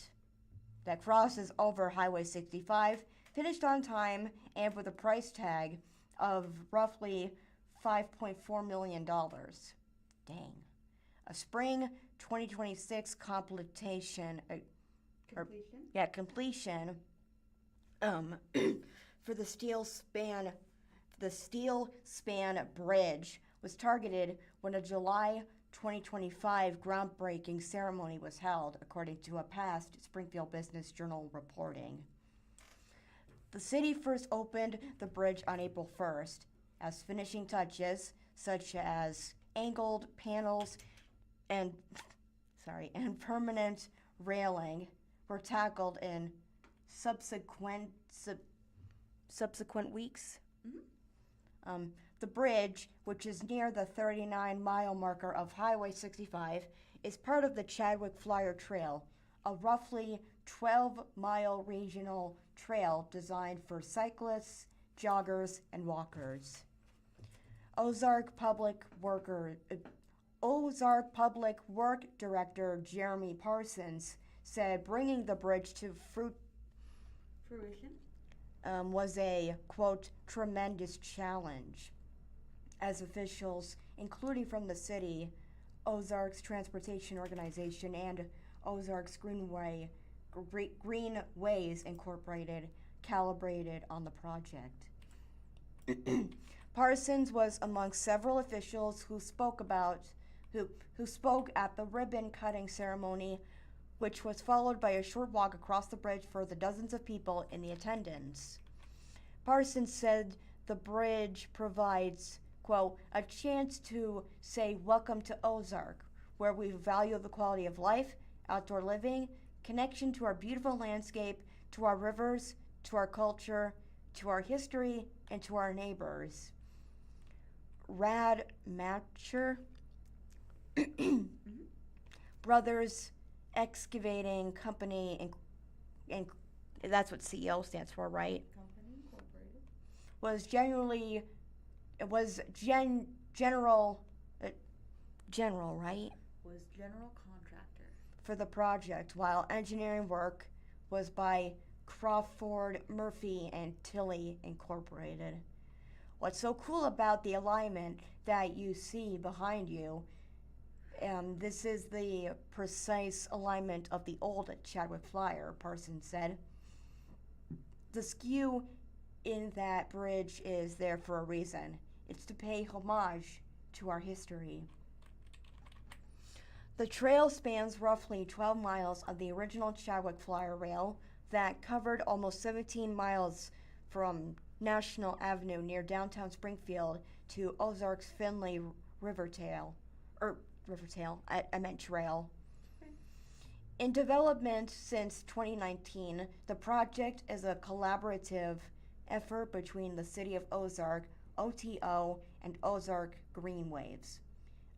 C: crosses over Highway 65 finished on time and with a price tag of roughly $5.4 million. Dang. A spring 2026 completion for the steel span bridge was targeted when a July 2025 groundbreaking ceremony was held, according to a past Springfield Business Journal reporting. The city first opened the bridge on April 1st, as finishing touches such as angled panels and permanent railing were tackled in subsequent weeks.
B: Mm-hmm.
C: The bridge, which is near the 39-mile marker of Highway 65, is part of the Chadwick Flyer Trail, a roughly 12-mile regional trail designed for cyclists, joggers, and walkers. Ozark Public Work Director Jeremy Parsons said bringing the bridge to
B: Fruition?
C: Was a, quote, tremendous challenge, as officials, including from the city, Ozarks Transportation Organization, and Ozarks Greenways Incorporated, calibrated on the project. Parsons was among several officials who spoke at the ribbon-cutting ceremony, which was followed by a short walk across the bridge for the dozens of people in the attendance. Parsons said the bridge provides, quote, a chance to say welcome to Ozark, where we value the quality of life, outdoor living, connection to our beautiful landscape, to our rivers, to our culture, to our history, and to our neighbors. Rad Matcher Brothers Excavating Company, and that's what CEO stands for, right?
B: Company Incorporated.
C: General, right?
B: Was general contractor.
C: For the project, while engineering work was by Crawford Murphy and Tilley Incorporated. What's so cool about the alignment that you see behind you, this is the precise alignment of the old Chadwick Flyer, Parsons said. The skew in that bridge is there for a reason. It's to pay homage to our history. The trail spans roughly 12 miles of the original Chadwick Flyer rail that covered almost 17 miles from National Avenue near downtown Springfield to Ozarks Finley I meant trail. In development since 2019, the project is a collaborative effort between the City of Ozark, OTO, and Ozark Greenwaves.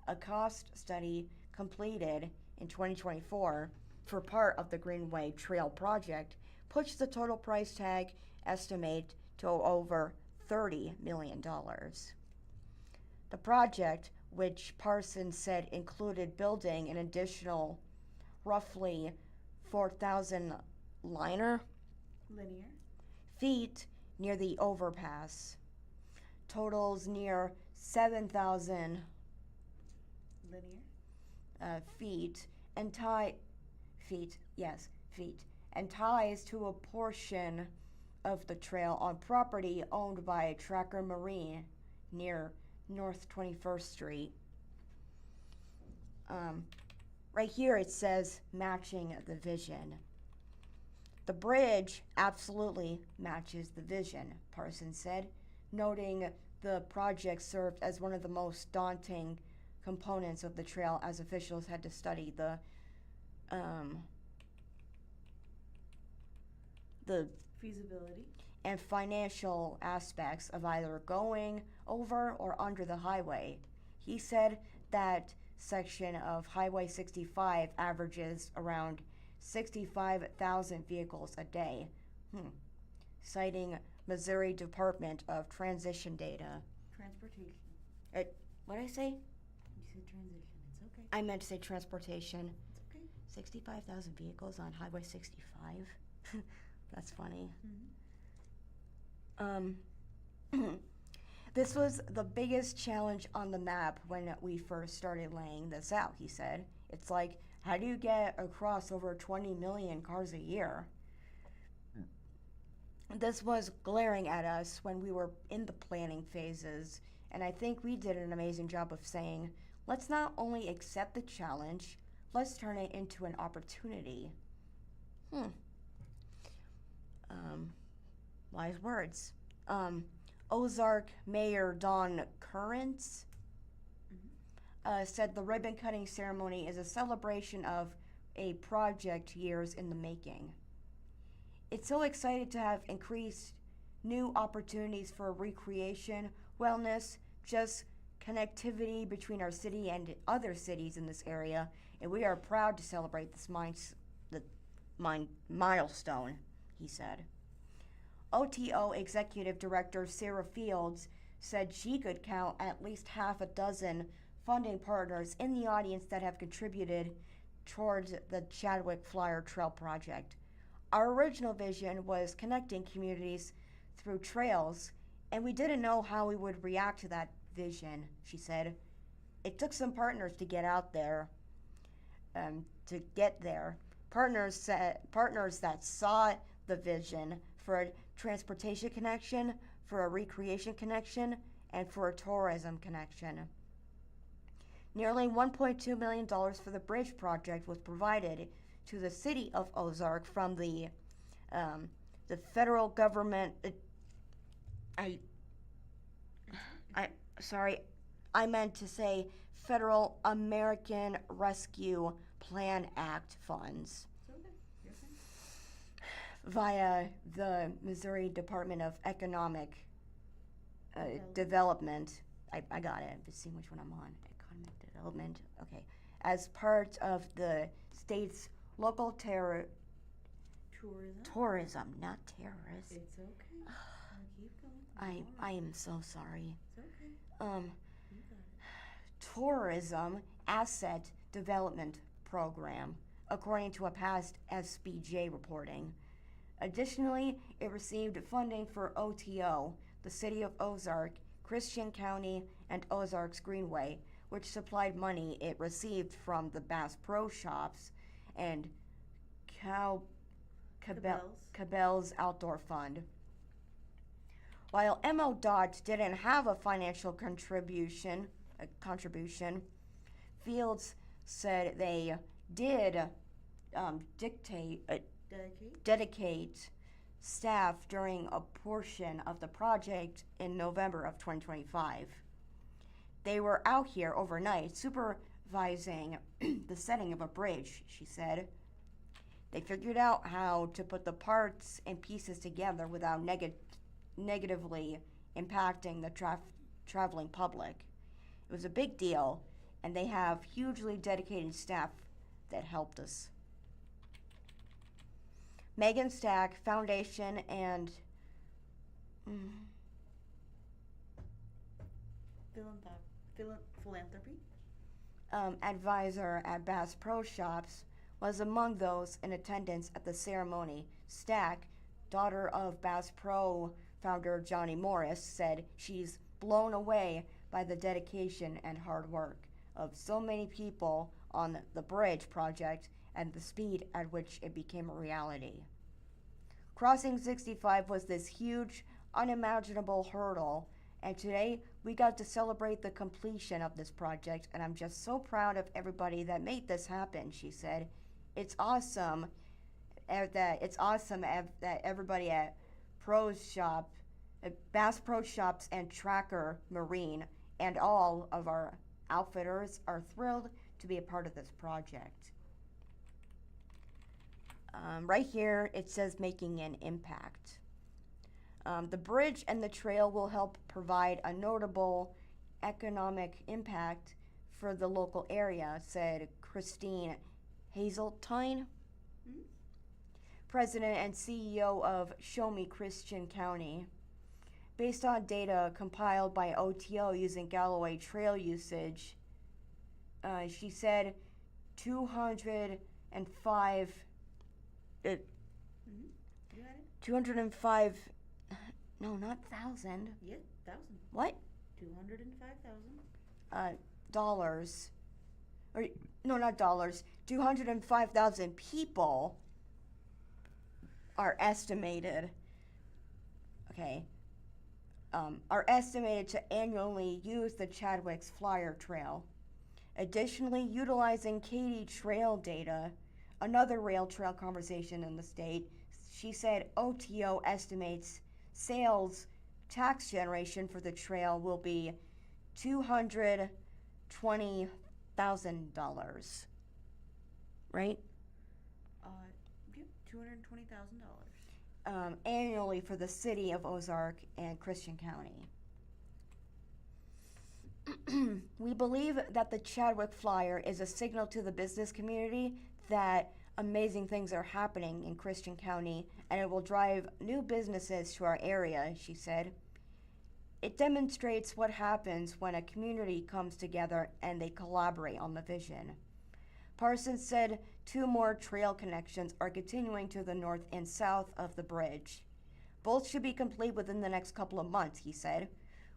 C: A cost study completed in 2024 for part of the Greenway Trail project puts the total price tag estimate to over $30 million. The project, which Parsons said included building an additional roughly 4,000 linear feet near the overpass, totals near 7,000 feet and ties to a portion of the trail on property owned by Tracker Marine near North 21st Street. Right here it says matching the vision. The bridge absolutely matches the vision, Parsons said, noting the project served as one of the most daunting components of the trail as officials had to study the
B: feasibility
C: and financial aspects of either going over or under the highway. He said that section of Highway 65 averages around 65,000 vehicles a day, citing Missouri Department of Transportation data.
B: Transportation.
C: What did I say?
B: You said transition. It's okay.
C: I meant to say transportation.
B: It's okay.
C: 65,000 vehicles on Highway 65? That's funny. This was the biggest challenge on the map when we first started laying this out, he said. It's like, how do you get across over 20 million cars a year? This was glaring at us when we were in the planning phases, and I think we did an amazing job of saying, let's not only accept the challenge, let's turn it into an opportunity. Wise words. Ozark Mayor Don Currents said the ribbon cutting ceremony is a celebration of a project years in the making. It's so excited to have increased new opportunities for recreation, wellness, just connectivity between our city and other cities in this area, and we are proud to celebrate this milestone, he said. OTO Executive Director Sarah Fields said she could count at least half a dozen funding partners in the audience that have contributed towards the Chadwick Flyer Trail project. Our original vision was connecting communities through trails, and we didn't know how we would react to that vision, she said. It took some partners to get out there, Partners that saw the vision for a transportation connection, for a recreation connection, and for a tourism connection. Nearly $1.2 million for the bridge project was provided to the city of Ozark from the federal government. I meant to say Federal American Rescue Plan Act funds via the Missouri Department of Economic Development. I got it. I'm just seeing which one I'm on. Economic Development. Okay. As part of the state's local tourism, not terrorists.
B: It's okay. Keep going.
C: I am so sorry.
B: It's okay.
C: Tourism Asset Development Program, according to a past SBJ reporting. Additionally, it received funding for OTO, the City of Ozark, Christian County, and Ozarks Greenway, which supplied money it received from the Bass Pro Shops and Cabell's Outdoor Fund. While MO-DOT didn't have a financial contribution, Fields said they did dedicate staff during a portion of the project in November of 2025. They were out here overnight supervising the setting of a bridge, she said. They figured out how to put the parts and pieces together without negatively impacting the traveling public. It was a big deal, and they have hugely dedicated staff that helped us. Megan Stack Foundation and
B: Philanthropy?
C: Advisor at Bass Pro Shops was among those in attendance at the ceremony. Stack, daughter of Bass Pro founder Johnny Morris, said she's blown away by the dedication and hard work of so many people on the bridge project and the speed at which it became a reality. Crossing 65 was this huge, unimaginable hurdle, and today we got to celebrate the completion of this project, and I'm just so proud of everybody that made this happen, she said. It's awesome that everybody at Bass Pro Shops and Tracker Marine and all of our outfitters are thrilled to be a part of this project. Right here it says making an impact. The bridge and the trail will help provide a notable economic impact for the local area, said Christine Hazeltine, President and CEO of Show Me Christian County. Based on data compiled by OTO using Galloway Trail usage, she said 205 no, not thousand.
B: Yeah, 1,000.
C: What?
B: 205,000.
C: Dollars. Or no, not dollars. 205,000 people are estimated. Okay. Are estimated to annually use the Chadwick's Flyer Trail. Additionally, utilizing Katy Trail data, another rail trail conversation in the state, she said OTO estimates sales tax generation for the trail will be $220,000. Right?
B: Yep, $220,000.
C: Annually for the city of Ozark and Christian County. We believe that the Chadwick Flyer is a signal to the business community that amazing things are happening in Christian County, and it will drive new businesses to our area, she said. It demonstrates what happens when a community comes together and they collaborate on the vision. Parsons said 2 more trail connections are continuing to the north and south of the bridge. Both should be complete within the next couple of months, he said.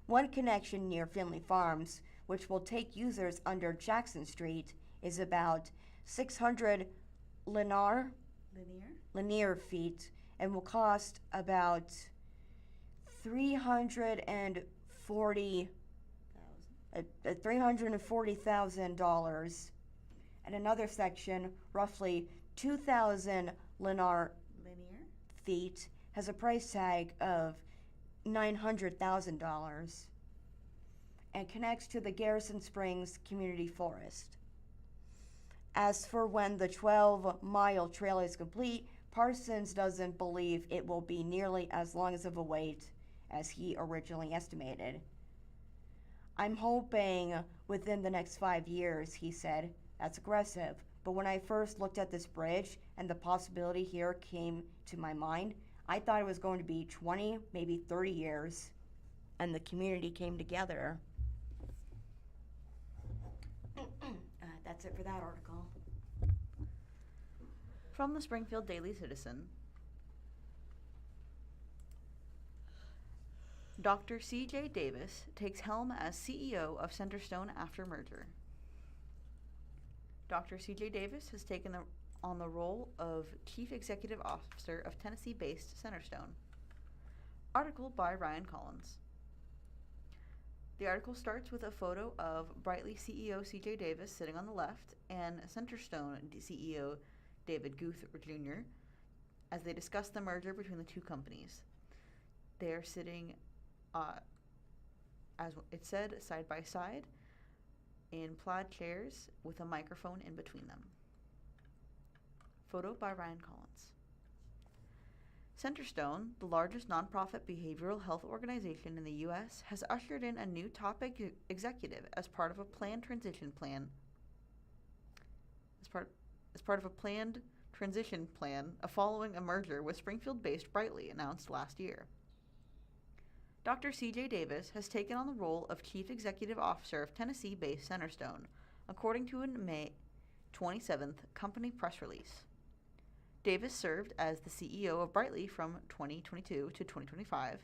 C: One connection near Finley Farms, which will take users under Jackson Street, is about 600 linear feet and will cost about $340,000. And another section, roughly 2,000 linear feet, has a price tag of $900,000 and connects to the Garrison Springs Community Forest. As for when the 12-mile trail is complete, Parsons doesn't believe it will be nearly as long of a wait as he originally estimated. I'm hoping within the next 5 years, he said. That's aggressive. But when I first looked at this bridge and the possibility here came to my mind, I thought it was going to be 20, maybe 30 years, and the community came together. That's it for that article.
B: From the Springfield Daily Citizen, Dr. C.J. Davis takes helm as CEO of Centerstone after merger. Dr. C.J. Davis has taken on the role of Chief Executive Officer of Tennessee-based Centerstone. Article by Ryan Collins. The article starts with a photo of Brightly CEO C.J. Davis sitting on the left and Centerstone CEO David Guth Jr. as they discuss the merger between the two companies. They are sitting, as it said, side by side, in plaid chairs with a microphone in between them. Photo by Ryan Collins. Centerstone, the largest nonprofit behavioral health organization in the U.S., has ushered in a new top executive as part of a planned transition plan. As part of a planned transition plan following a merger with Springfield-based Brightly announced last year. Dr. C.J. Davis has taken on the role of Chief Executive Officer of Tennessee-based Centerstone, according to a May 27th company press release. Davis served as the CEO of Brightly from 2022 to 2025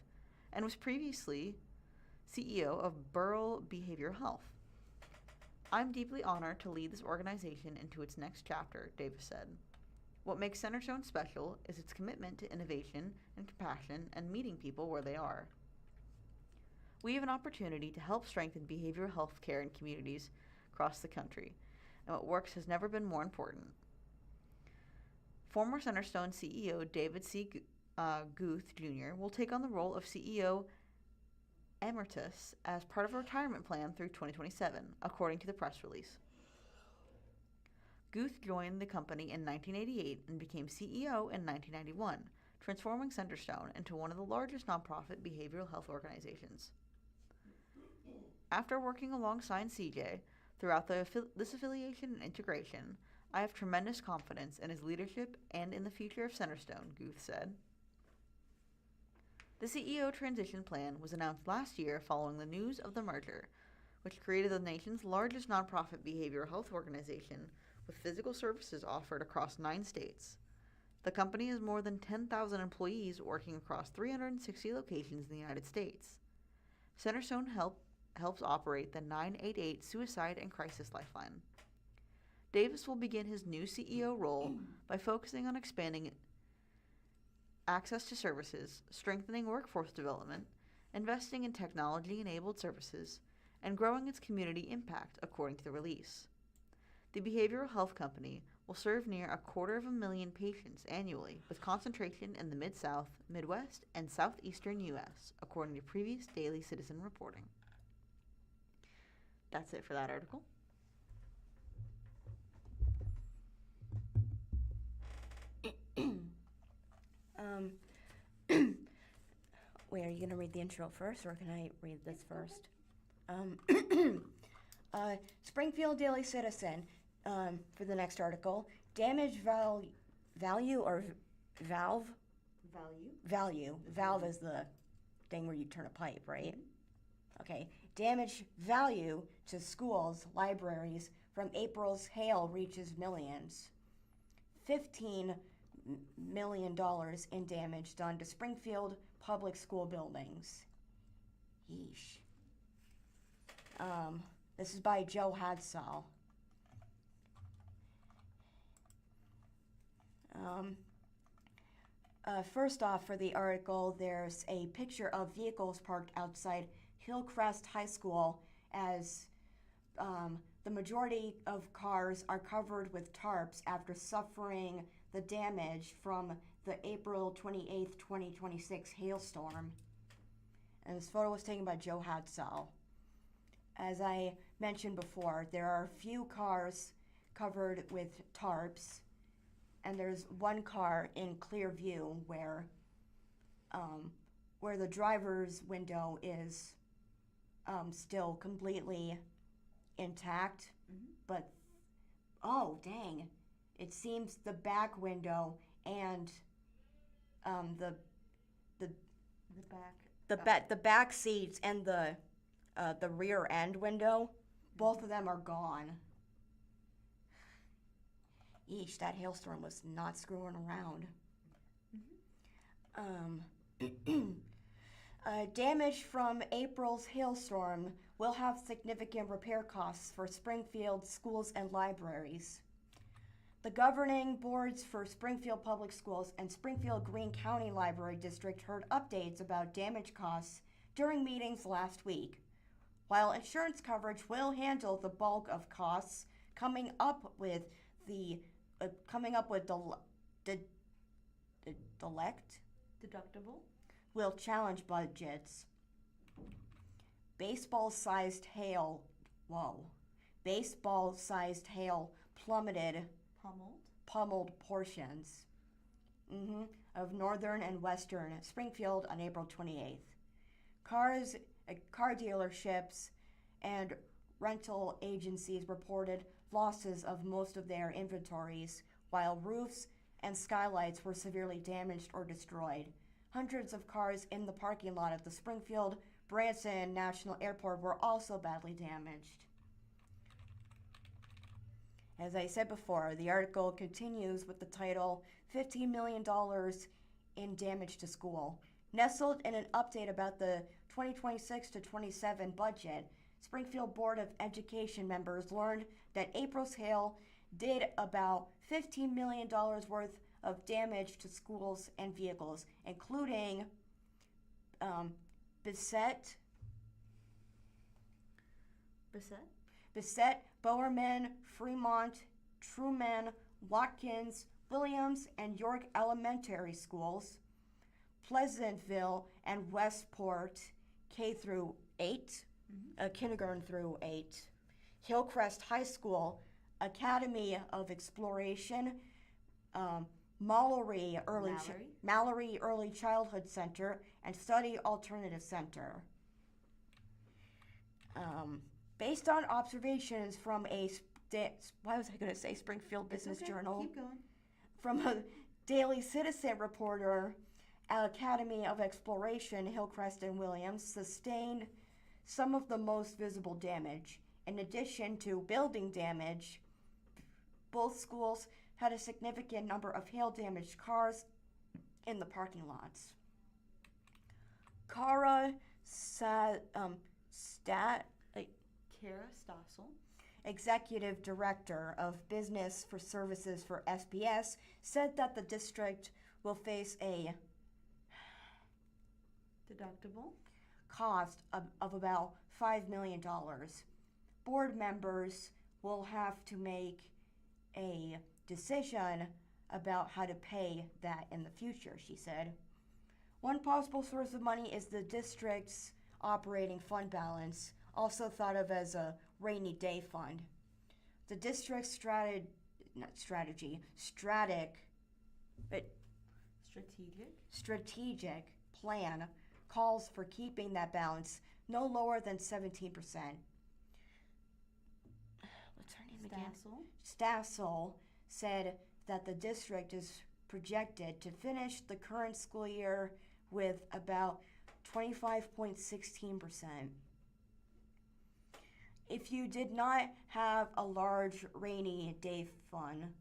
B: and was previously CEO of Burrell Behavioral Health. I'm deeply honored to lead this organization into its next chapter, Davis said. What makes Centerstone special is its commitment to innovation and compassion and meeting people where they are. We have an opportunity to help strengthen behavioral health care in communities across the country, and what works has never been more important. Former Centerstone CEO David C. Guth Jr. will take on the role of CEO Emeritus as part of a retirement plan through 2027, according to the press release. Guth joined the company in 1988 and became CEO in 1991, transforming Centerstone into one of the largest nonprofit behavioral health organizations. After working alongside CJ throughout this affiliation and integration, I have tremendous confidence in his leadership and in the future of Centerstone, Guth said. The CEO transition plan was announced last year following the news of the merger, which created the nation's largest nonprofit behavioral health organization with physical services offered across 9 states. The company has more than 10,000 employees working across 360 locations in the United States. Centerstone helps operate the 988 Suicide and Crisis Lifeline. Davis will begin his new CEO role by focusing on expanding access to services, strengthening workforce development, investing in technology-enabled services, and growing its community impact, according to the release. The behavioral health company will serve near 250,000 patients annually, with concentration in the Mid-South, Midwest, and Southeastern U.S., according to previous Daily Citizen reporting. That's it for that article.
C: Wait, are you going to read the intro first, or can I read this first? Springfield Daily Citizen, for the next article. Damage value or valve? Value. Valve is the thing where you turn a pipe, right? Okay. Damage value to schools, libraries from April's hail reaches millions. $15 million in damage done to Springfield public school buildings. Yeesh. This is by Joe Hadsall. First off, for the article, there's a picture of vehicles parked outside Hillcrest High School as the majority of cars are covered with tarps after suffering the damage from the April 28th, 2026 hailstorm. And this photo was taken by Joe Hadsall. As I mentioned before, there are a few cars covered with tarps, and there's one car in clear view where the driver's window is still completely intact, but oh dang, it seems the back window and the back seats and the rear end window, both of them are gone. Eesh, that hailstorm was not screwing around. Damage from April's hailstorm will have significant repair costs for Springfield schools and libraries. The governing boards for Springfield Public Schools and Springfield Greene County Library District heard updates about damage costs during meetings last week. While insurance coverage will handle the bulk of costs, coming up with deductible will challenge budgets. Baseball-sized hail, baseball-sized hail pummeled portions of northern and western Springfield on April 28th. Car dealerships and rental agencies reported losses of most of their inventories, while roofs and skylights were severely damaged or destroyed. Hundreds of cars in the parking lot of the Springfield Branson National Airport were also badly damaged. As I said before, the article continues with the title, $15 million in damage to school. Nestled in an update about the 2026 to 27 budget, Springfield Board of Education members learned that April's hail did about $15 million worth of damage to schools and vehicles, including Bissett, Bowerman, Fremont, Truman, Watkins, Williams, and York Elementary Schools, Pleasantville and Westport kindergarten through 8, Hillcrest High School, Academy of Exploration, Mallory Early Childhood Center, and Study Alternative Center. Based on observations from Springfield Business Journal?
B: Keep going.
C: From a Daily Citizen reporter, Academy of Exploration, Hillcrest and Williams sustained some of the most visible damage. In addition to building damage, both schools had a significant number of hail-damaged cars in the parking lots. Kara
B: Stossel,
C: Executive Director of Business for Services for SPS, said that the district will face a
B: deductible
C: cost of about $5 million. Board members will have to make a decision about how to pay that in the future, she said. One possible source of money is the district's operating fund balance, also thought of as a rainy day fund. The district's strategic plan calls for keeping that balance no lower than 17%. What's her name again? Stossel said that the district is projected to finish the current school year with about 25.16%. If you did not have a large rainy day fund,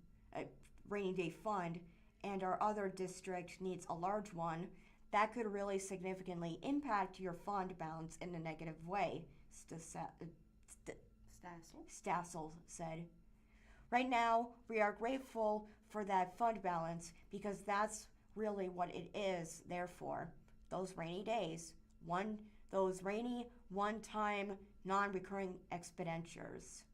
C: and our other district needs a large one, that could really significantly impact your fund balance in a negative way, Stossel said. Right now, we are grateful for that fund balance because that's really what it is there for. Those rainy days, those rainy, one-time, non-recurring expenditures.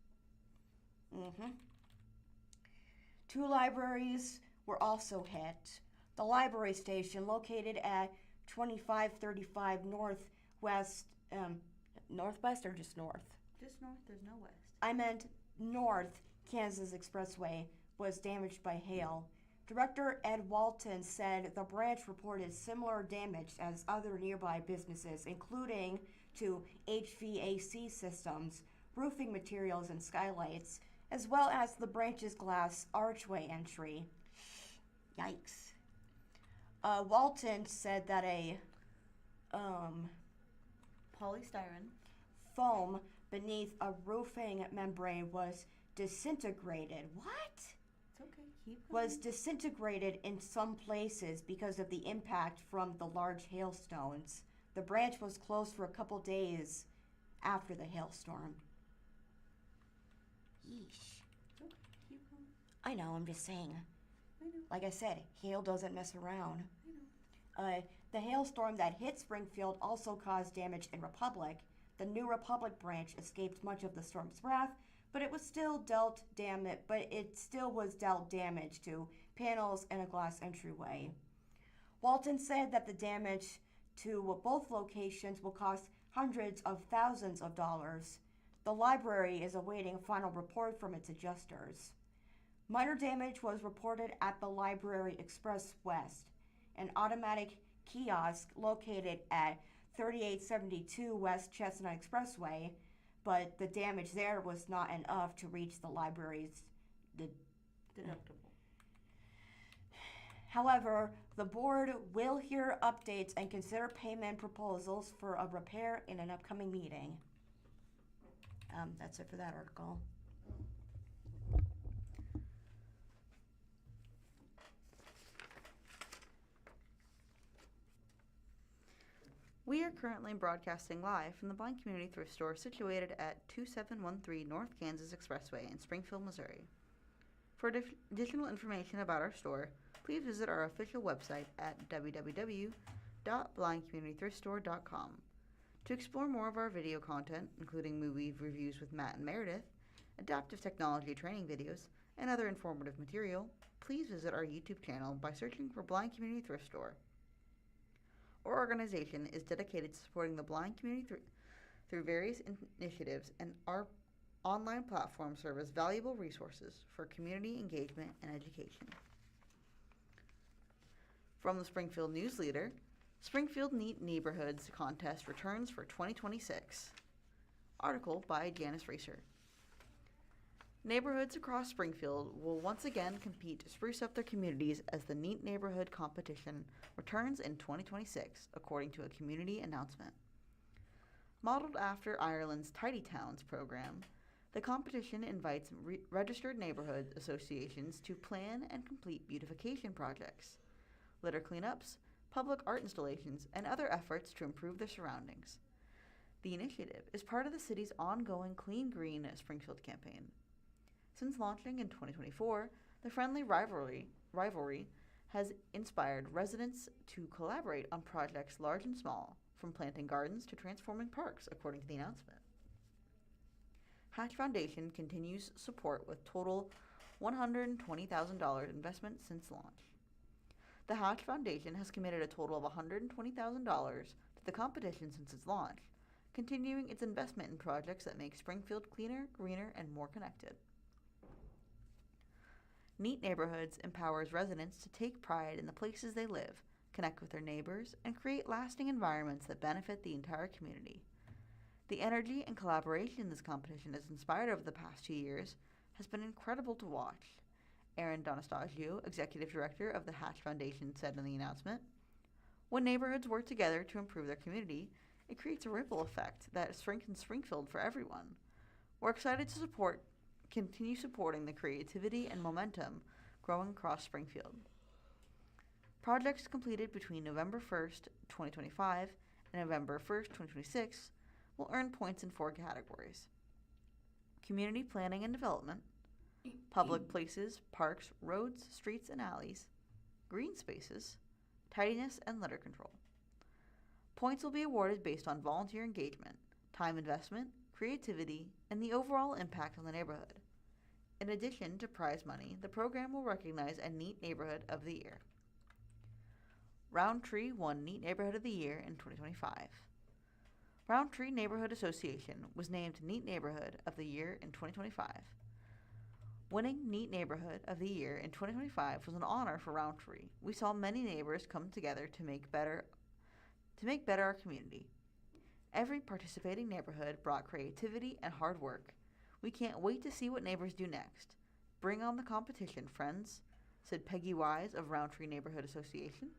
C: 2 libraries were also hit. The library station located at 2535 Northwest or just North?
B: Just north, there's no west.
C: I meant North Kansas Expressway was damaged by hail. Director Ed Walton said the branch reported similar damage as other nearby businesses, including to HVAC systems, roofing materials, and skylights, as well as the branch's glass archway entry. Yikes. Walton said that a
B: polystyrene
C: foam beneath a roofing membrane was disintegrated. What?
B: It's okay. Keep going.
C: Was disintegrated in some places because of the impact from the large hailstones. The branch was closed for a couple days after the hailstorm. Yeesh.
B: It's okay. Keep going.
C: I know, I'm just saying.
B: I know.
C: Like I said, hail doesn't mess around.
B: I know.
C: The hailstorm that hit Springfield also caused damage in Republic. The New Republic branch escaped much of the storm's wrath, but it still was dealt damage to panels and a glass entryway. Walton said that the damage to both locations will cost hundreds of thousands of dollars. The library is awaiting a final report from its adjusters. Minor damage was reported at the Library Express West, an automatic kiosk located at 3872 West Chestnut Expressway, but the damage there was not enough to reach the library's
B: Deductible.
C: However, the board will hear updates and consider payment proposals for a repair in an upcoming meeting. That's it for that article.
B: We are currently broadcasting live from the Blind Community Thrift Store situated at 2713 North Kansas Expressway in Springfield, Missouri. For additional information about our store, please visit our official website at www.blindcommunitythriftstore.com. To explore more of our video content, including movie reviews with Matt and Meredith, adaptive technology training videos, and other informative material, please visit our YouTube channel by searching for Blind Community Thrift Store. Our organization is dedicated to supporting the blind community through various initiatives, and our online platforms serve as valuable resources for community engagement and education. From the Springfield News-Leader, Springfield Neat Neighborhoods Contest returns for 2026. Article by Janice Racer. Neighborhoods across Springfield will once again compete to spruce up their communities as the Neat Neighborhood Competition returns in 2026, according to a community announcement. Modeled after Ireland's Tidy Towns program, the competition invites registered neighborhood associations to plan and complete beautification projects, litter cleanups, public art installations, and other efforts to improve their surroundings. The initiative is part of the city's ongoing Clean Green Springfield campaign. Since launching in 2024, the friendly rivalry has inspired residents to collaborate on projects large and small, from planting gardens to transforming parks, according to the announcement. Hatch Foundation continues support with total $120,000 investment since launch. The Hatch Foundation has committed a total of $120,000 to the competition since its launch, continuing its investment in projects that make Springfield cleaner, greener, and more connected. Neat Neighborhoods empowers residents to take pride in the places they live, connect with their neighbors, and create lasting environments that benefit the entire community. The energy and collaboration this competition has inspired over the past 2 years has been incredible to watch. Aaron Donastasio, Executive Director of the Hatch Foundation, said in the announcement, "When neighborhoods work together to improve their community, it creates a ripple effect that strengthens Springfield for everyone. We're excited to continue supporting the creativity and momentum growing across Springfield." Projects completed between November 1st, 2025 and November 1st, 2026 will earn points in 4 categories: community planning and development, public places, parks, roads, streets, and alleys, green spaces, tidiness, and litter control. Points will be awarded based on volunteer engagement, time investment, creativity, and the overall impact on the neighborhood. In addition to prize money, the program will recognize a Neat Neighborhood of the Year. Roundtree won Neat Neighborhood of the Year in 2025. Roundtree Neighborhood Association was named Neat Neighborhood of the Year in 2025. Winning Neat Neighborhood of the Year in 2025 was an honor for Roundtree. We saw many neighbors come together to make better our community. Every participating neighborhood brought creativity and hard work. We can't wait to see what neighbors do next. Bring on the competition, friends, said Peggy Wise of Roundtree Neighborhood Association.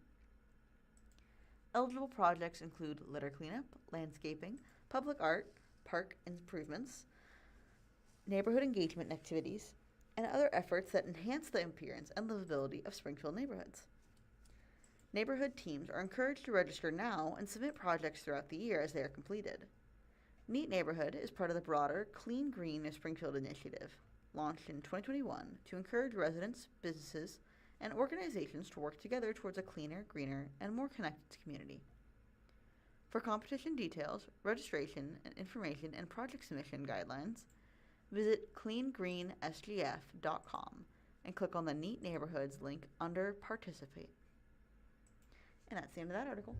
B: Eligible projects include litter cleanup, landscaping, public art, park improvements, neighborhood engagement activities, and other efforts that enhance the appearance and livability of Springfield neighborhoods. Neighborhood teams are encouraged to register now and submit projects throughout the year as they are completed. Neat Neighborhood is part of the broader Clean Green Springfield initiative, launched in 2021 to encourage residents, businesses, and organizations to work together towards a cleaner, greener, and more connected community. For competition details, registration, and information and project submission guidelines, visit cleangreensgf.com and click on the Neat Neighborhoods link under Participate. And that's the end of that article.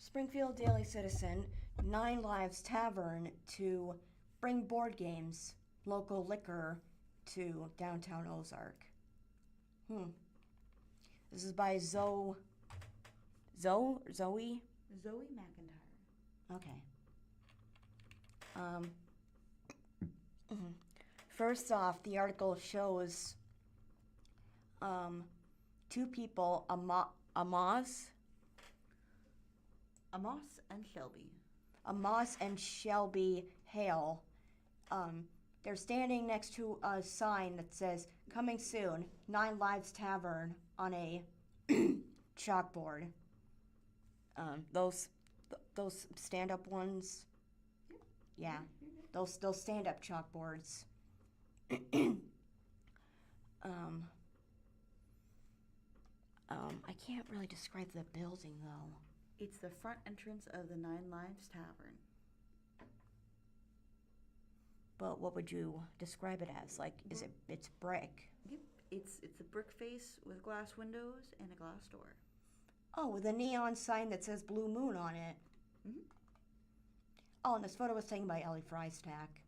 C: Springfield Daily Citizen, 9 Lives Tavern to bring board games, local liquor to downtown Ozark. This is by Zoe?
B: Zoe McIntyre.
C: Okay. First off, the article shows 2 people, Amos and Shelby Hale. They're standing next to a sign that says, "Coming soon, 9 Lives Tavern," on a chalkboard. Those stand-up ones. Yeah, those stand-up chalkboards. I can't really describe the building though.
B: It's the front entrance of the 9 Lives Tavern.
C: But what would you describe it as? Like, it's brick?
B: Yep, it's a brick face with glass windows and a glass door.
C: Oh, with a neon sign that says Blue Moon on it.
B: Mm-hmm.
C: Oh, and this photo was taken by Ellie Frystack.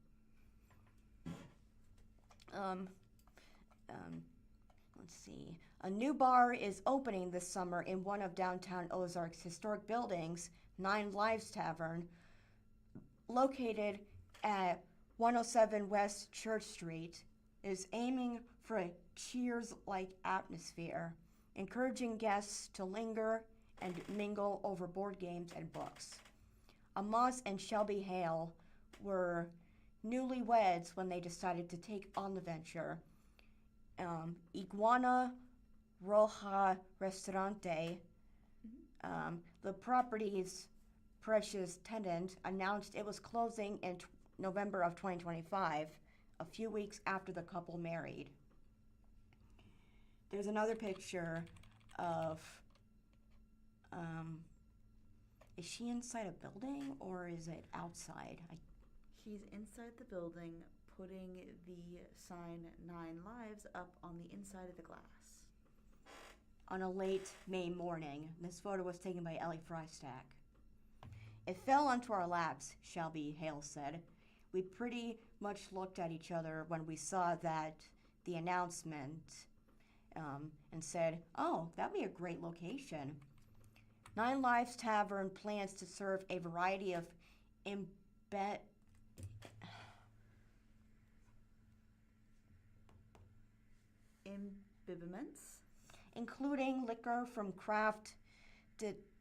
C: Let's see. A new bar is opening this summer in one of downtown Ozark's historic buildings, 9 Lives Tavern, located at 107 West Church Street, is aiming for a Cheers-like atmosphere, encouraging guests to linger and mingle over board games and books. Amos and Shelby Hale were newlyweds when they decided to take on the venture. Iguana Roja Restaurante, the property's precious tenant, announced it was closing in November of 2025, a few weeks after the couple married. There's another picture of, is she inside a building or is it outside?
B: She's inside the building, putting the sign 9 Lives up on the inside of the glass.
C: On a late May morning, this photo was taken by Ellie Frystack. "It fell onto our laps," Shelby Hale said. "We pretty much looked at each other when we saw the announcement and said, oh, that'd be a great location." 9 Lives Tavern plans to serve a variety of
B: Imbibiments,
C: including liquor from craft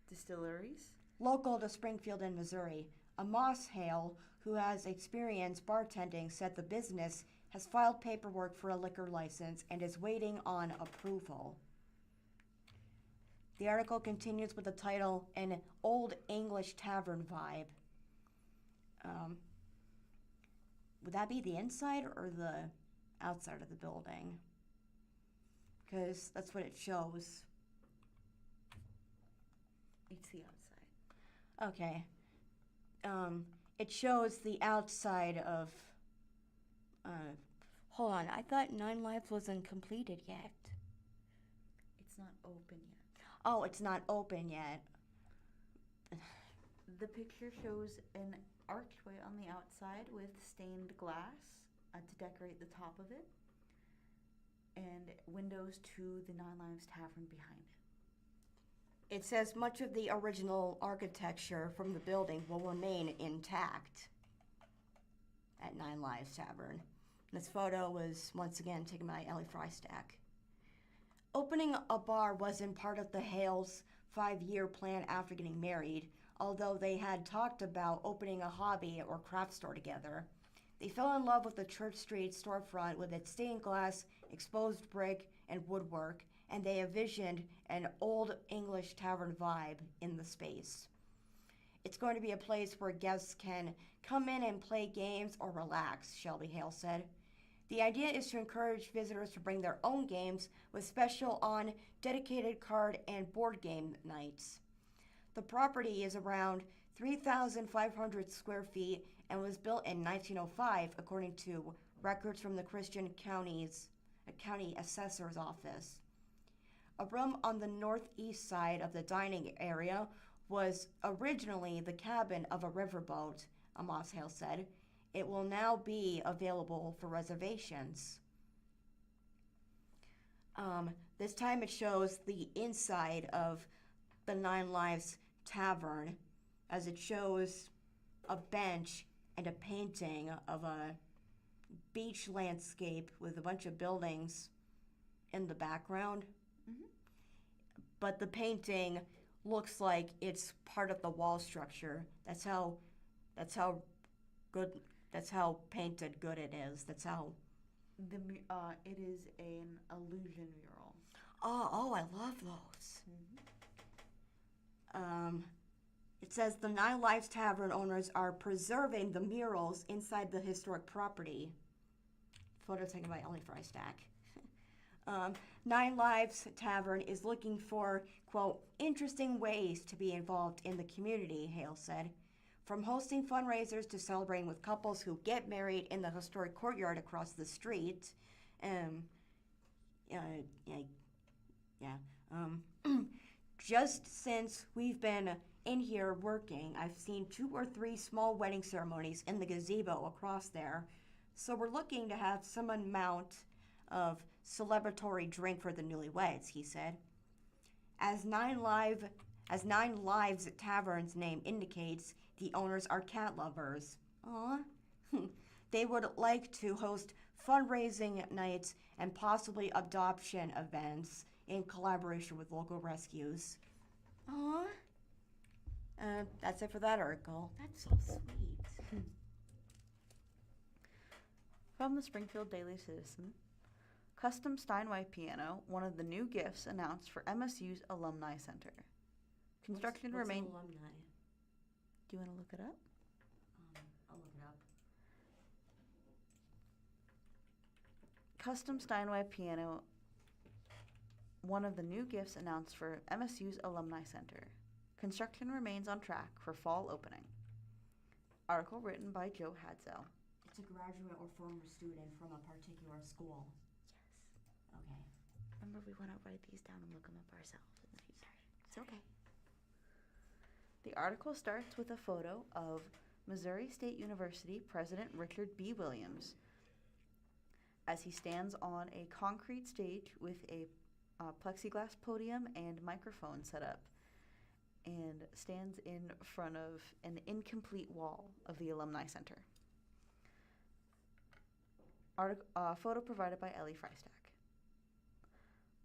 B: distilleries,
C: local to Springfield in Missouri. Amos Hale, who has experience bartending, said the business has filed paperwork for a liquor license and is waiting on approval. The article continues with the title, "An Old English Tavern Vibe." Would that be the inside or the outside of the building? Because that's what it shows.
B: It's the outside.
C: Okay. It shows the outside of, hold on, I thought 9 Lives wasn't completed yet.
B: It's not open yet.
C: Oh, it's not open yet.
B: The picture shows an archway on the outside with stained glass to decorate the top of it, and windows to the 9 Lives Tavern behind it.
C: It says much of the original architecture from the building will remain intact at 9 Lives Tavern. This photo was once again taken by Ellie Frystack. Opening a bar wasn't part of the Hales' 5-year plan after getting married, although they had talked about opening a hobby or craft store together. They fell in love with the Church Street storefront with its stained glass, exposed brick, and woodwork, and they envisioned an old English tavern vibe in the space. "It's going to be a place where guests can come in and play games or relax," Shelby Hale said. "The idea is to encourage visitors to bring their own games with special on dedicated card and board game nights." The property is around 3,500 square feet and was built in 1905, according to records from the Christian County Assessor's Office. A room on the northeast side of the dining area was originally the cabin of a riverboat, Amos Hale said. It will now be available for reservations. This time it shows the inside of the Nine Lives Tavern, as it shows a bench and a painting of a beach landscape with a bunch of buildings in the background.
B: Mm-hmm.
C: But the painting looks like it's part of the wall structure. That's how painted good it is. That's how.
B: It is an illusion mural.
C: Oh, I love those.
B: Mm-hmm.
C: It says the Nine Lives Tavern owners are preserving the murals inside the historic property. Photo taken by Ellie Frystack. Nine Lives Tavern is looking for, quote, interesting ways to be involved in the community, Hale said. From hosting fundraisers to celebrating with couples who get married in the historic courtyard across the street. Just since we've been in here working, I've seen 2 or 3 small wedding ceremonies in the gazebo across there. So we're looking to have some amount of celebratory drink for the newlyweds, he said. As Nine Lives Tavern's name indicates, the owners are cat lovers. Aww. They would like to host fundraising nights and possibly adoption events in collaboration with local rescues. Aww. That's it for that article. That's so sweet.
B: From the Springfield Daily Citizen, custom Steinway piano, one of the new gifts announced for MSU's Alumni Center. Construction remains.
C: Alumni?
B: Do you want to look it up?
C: I'll look it up.
B: Custom Steinway piano, one of the new gifts announced for MSU's Alumni Center. Construction remains on track for fall opening. Article written by Joe Hadsell.
C: It's a graduate or former student from a particular school.
A: Yes.
C: Okay.
A: Remember, we want to write these down and look them up ourselves in the future. It's okay.
B: The article starts with a photo of Missouri State University President Richard B. Williams as he stands on a concrete stage with a plexiglass podium and microphone set up, and stands in front of an incomplete wall of the Alumni Center. Photo provided by Ellie Frystack.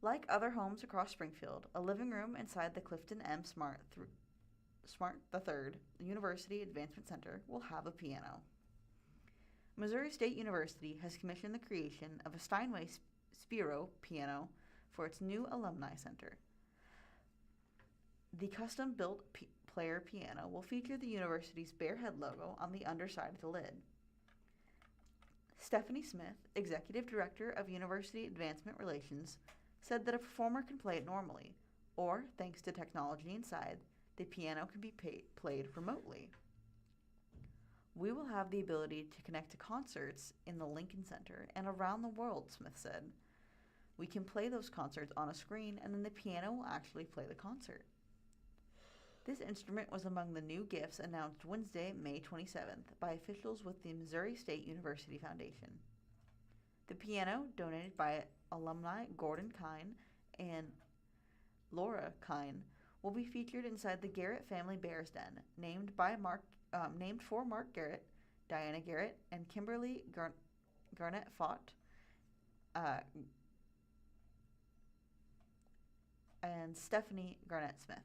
B: Like other homes across Springfield, a living room inside the Clifton M. Smart III University Advancement Center will have a piano. Missouri State University has commissioned the creation of a Steinway Spiro piano for its new Alumni Center. The custom-built player piano will feature the university's Bearhead logo on the underside of the lid. Stephanie Smith, Executive Director of University Advancement Relations, said that a performer can play it normally, or, thanks to technology inside, the piano can be played remotely. We will have the ability to connect to concerts in the Lincoln Center and around the world, Smith said. We can play those concerts on a screen, and then the piano will actually play the concert. This instrument was among the new gifts announced Wednesday, May 27th, by officials with the Missouri State University Foundation. The piano, donated by alumni Gordon Kine and Laura Kine, will be featured inside the Garrett Family Bears Den, named for Mark Garrett, Diana Garrett, and Kimberly Garnett Fott, and Stephanie Garnett Smith.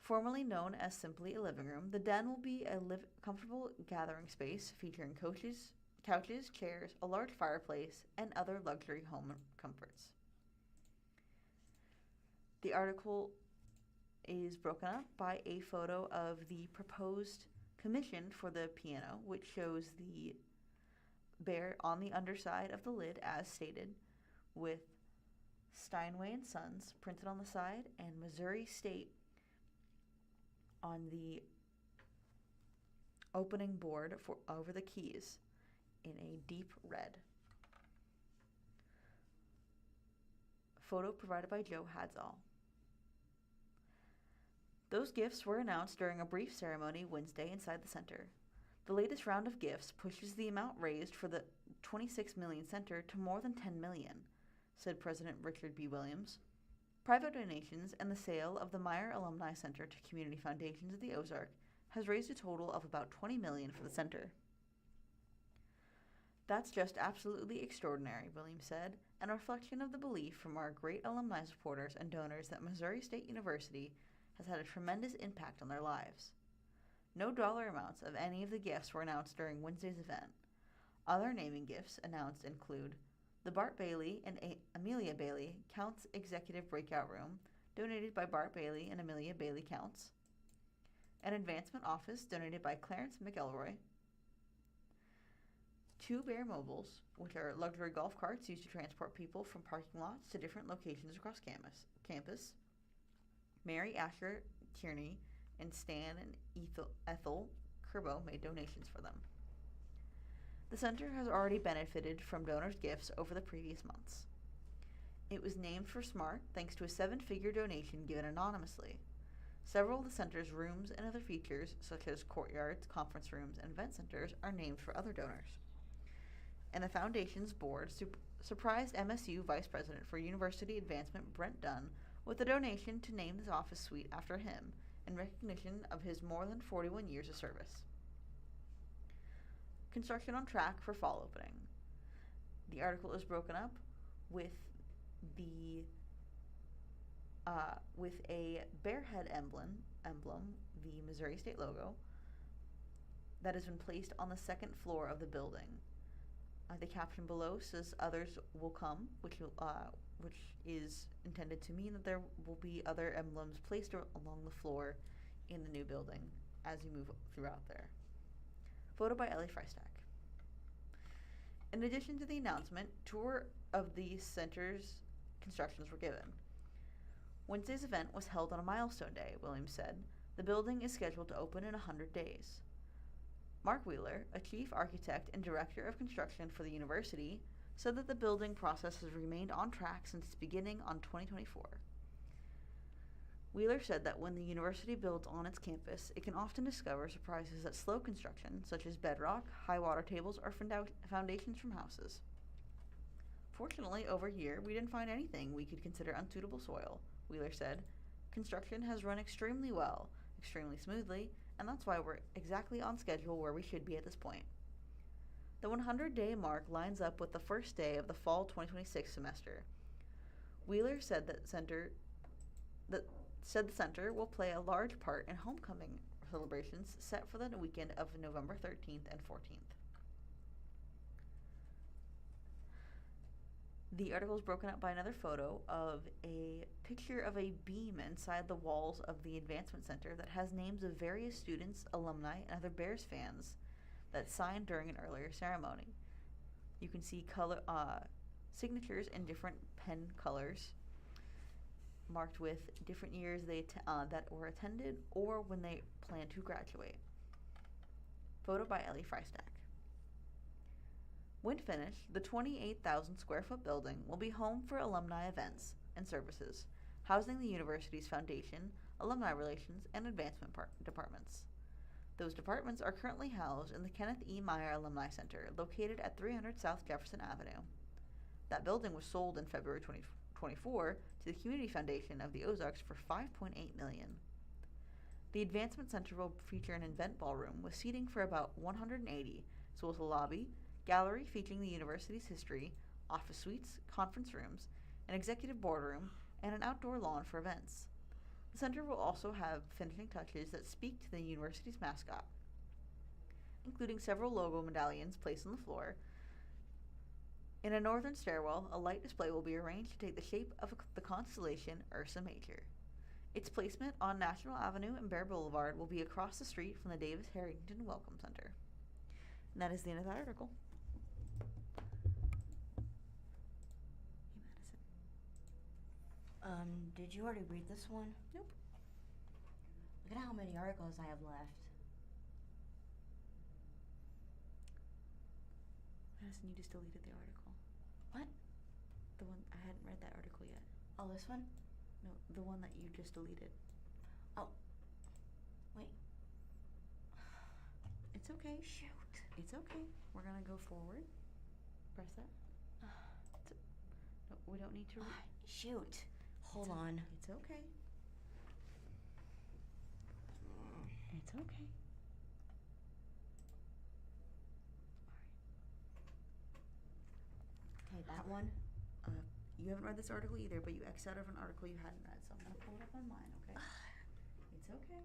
B: Formerly known as simply a living room, the den will be a comfortable gathering space featuring couches, chairs, a large fireplace, and other luxury home comforts. The article is broken up by a photo of the proposed commission for the piano, which shows the bear on the underside of the lid as stated, with Steinway and Sons printed on the side and Missouri State on the opening board over the keys in a deep red. Photo provided by Joe Hadsall. Those gifts were announced during a brief ceremony Wednesday inside the center. The latest round of gifts pushes the amount raised for the 26 million center to more than 10 million, said President Richard B. Williams. Private donations and the sale of the Meyer Alumni Center to community foundations of the Ozarks has raised a total of about 20 million for the center. That's just absolutely extraordinary, Williams said, and a reflection of the belief from our great alumni supporters and donors that Missouri State University has had a tremendous impact on their lives. No dollar amounts of any of the gifts were announced during Wednesday's event. Other naming gifts announced include the Bart Bailey and Amelia Bailey Counts Executive Breakout Room, donated by Bart Bailey and Amelia Bailey Counts, an advancement office donated by Clarence McElroy, 2 Bear Mobiles, which are luxury golf carts used to transport people from parking lots to different locations across campus. Mary Asher Tierney and Stan and Ethel Kerbo made donations for them. The center has already benefited from donors' gifts over the previous months. It was named for SMART thanks to a 7-figure donation given anonymously. Several of the center's rooms and other features, such as courtyards, conference rooms, and event centers, are named for other donors. And the foundation's board surprised MSU Vice President for University Advancement Brent Dunn with a donation to name his office suite after him in recognition of his more than 41 years of service. Construction on track for fall opening. The article is broken up with a bear head emblem, the Missouri State logo, that has been placed on the second floor of the building. The caption below says "Others will come," which is intended to mean that there will be other emblems placed along the floor in the new building as you move throughout there. Photo by Ellie Freistack. In addition to the announcement, tour of the center's constructions were given. Wednesday's event was held on a milestone day, Williams said. The building is scheduled to open in 100 days. Mark Wheeler, a chief architect and director of construction for the university, said that the building process has remained on track since its beginning on 2024. Wheeler said that when the university builds on its campus, it can often discover surprises that slow construction, such as bedrock, high water tables, or foundations from houses. Fortunately, over a year, we didn't find anything we could consider unsuitable soil, Wheeler said. Construction has run extremely well, extremely smoothly, and that's why we're exactly on schedule where we should be at this point. The 100-day mark lines up with the first day of the fall 2026 semester. Wheeler said the center will play a large part in homecoming celebrations set for the weekend of November 13th and 14th. The article is broken up by another photo of a picture of a beam inside the walls of the Advancement Center that has names of various students, alumni, and other Bears fans that signed during an earlier ceremony. You can see signatures in different pen colors marked with different years that were attended or when they plan to graduate. Photo by Ellie Freistack. When finished, the 28,000 square foot building will be home for alumni events and services, housing the university's foundation, alumni relations, and advancement departments. Those departments are currently housed in the Kenneth E. Meyer Alumni Center, located at 300 South Jefferson Avenue. That building was sold in February 2024 to the Community Foundation of the Ozarks for $5.8 million. The Advancement Center will feature an event ballroom with seating for about 180, as well as a lobby, gallery featuring the university's history, office suites, conference rooms, an executive boardroom, and an outdoor lawn for events. The center will also have finishing touches that speak to the university's mascot, including several logo medallions placed on the floor. In a northern stairwell, a light display will be arranged to take the shape of the constellation Ursa Major. Its placement on National Avenue and Bear Boulevard will be across the street from the Davis Harrington Welcome Center. And that is the end of that article.
C: Did you already read this one?
B: Nope.
C: Look at how many articles I have left.
B: Madison, you just deleted the article.
C: What?
B: The one, I hadn't read that article yet.
C: Oh, this one?
B: No, the one that you just deleted.
C: Oh,
B: It's okay.
C: Shoot.
B: It's okay. We're gonna go forward. Press that. No, we don't need to.
C: Shoot. Hold on.
B: It's okay. It's okay.
C: Okay, that one.
B: You haven't read this article either, but you X'd out of an article you hadn't read, so I'm gonna pull it up on mine, okay? It's okay.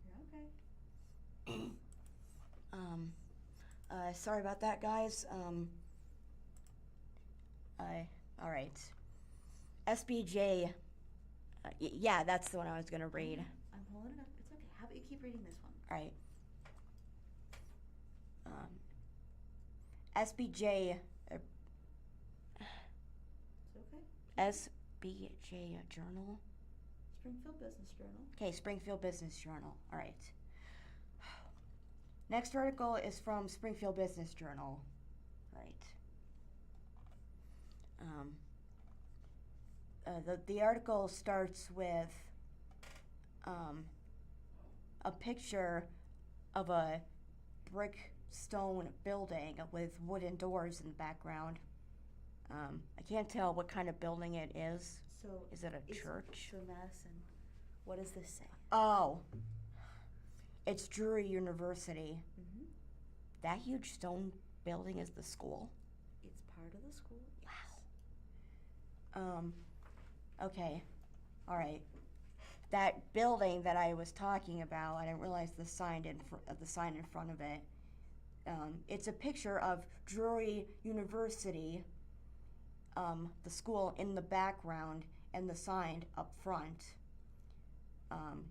B: You're okay.
C: Sorry about that, guys. All right. SBJ. Yeah, that's the one I was gonna read.
B: I'm pulling it up. It's okay. How about you keep reading this one?
C: All right. SBJ.
B: It's okay.
C: SBJ Journal.
B: Springfield Business Journal.
C: Okay, Springfield Business Journal. All right. Next article is from Springfield Business Journal. Right. The article starts with a picture of a brick stone building with wooden doors in the background. I can't tell what kind of building it is.
B: So
C: Is it a church?
B: So Madison, what does this say?
C: Oh, it's Drury University.
B: Mm-hmm.
C: That huge stone building is the school.
B: It's part of the school.
C: Okay, all right. That building that I was talking about, I didn't realize the sign in front of it. It's a picture of Drury University, the school in the background, and the sign up front.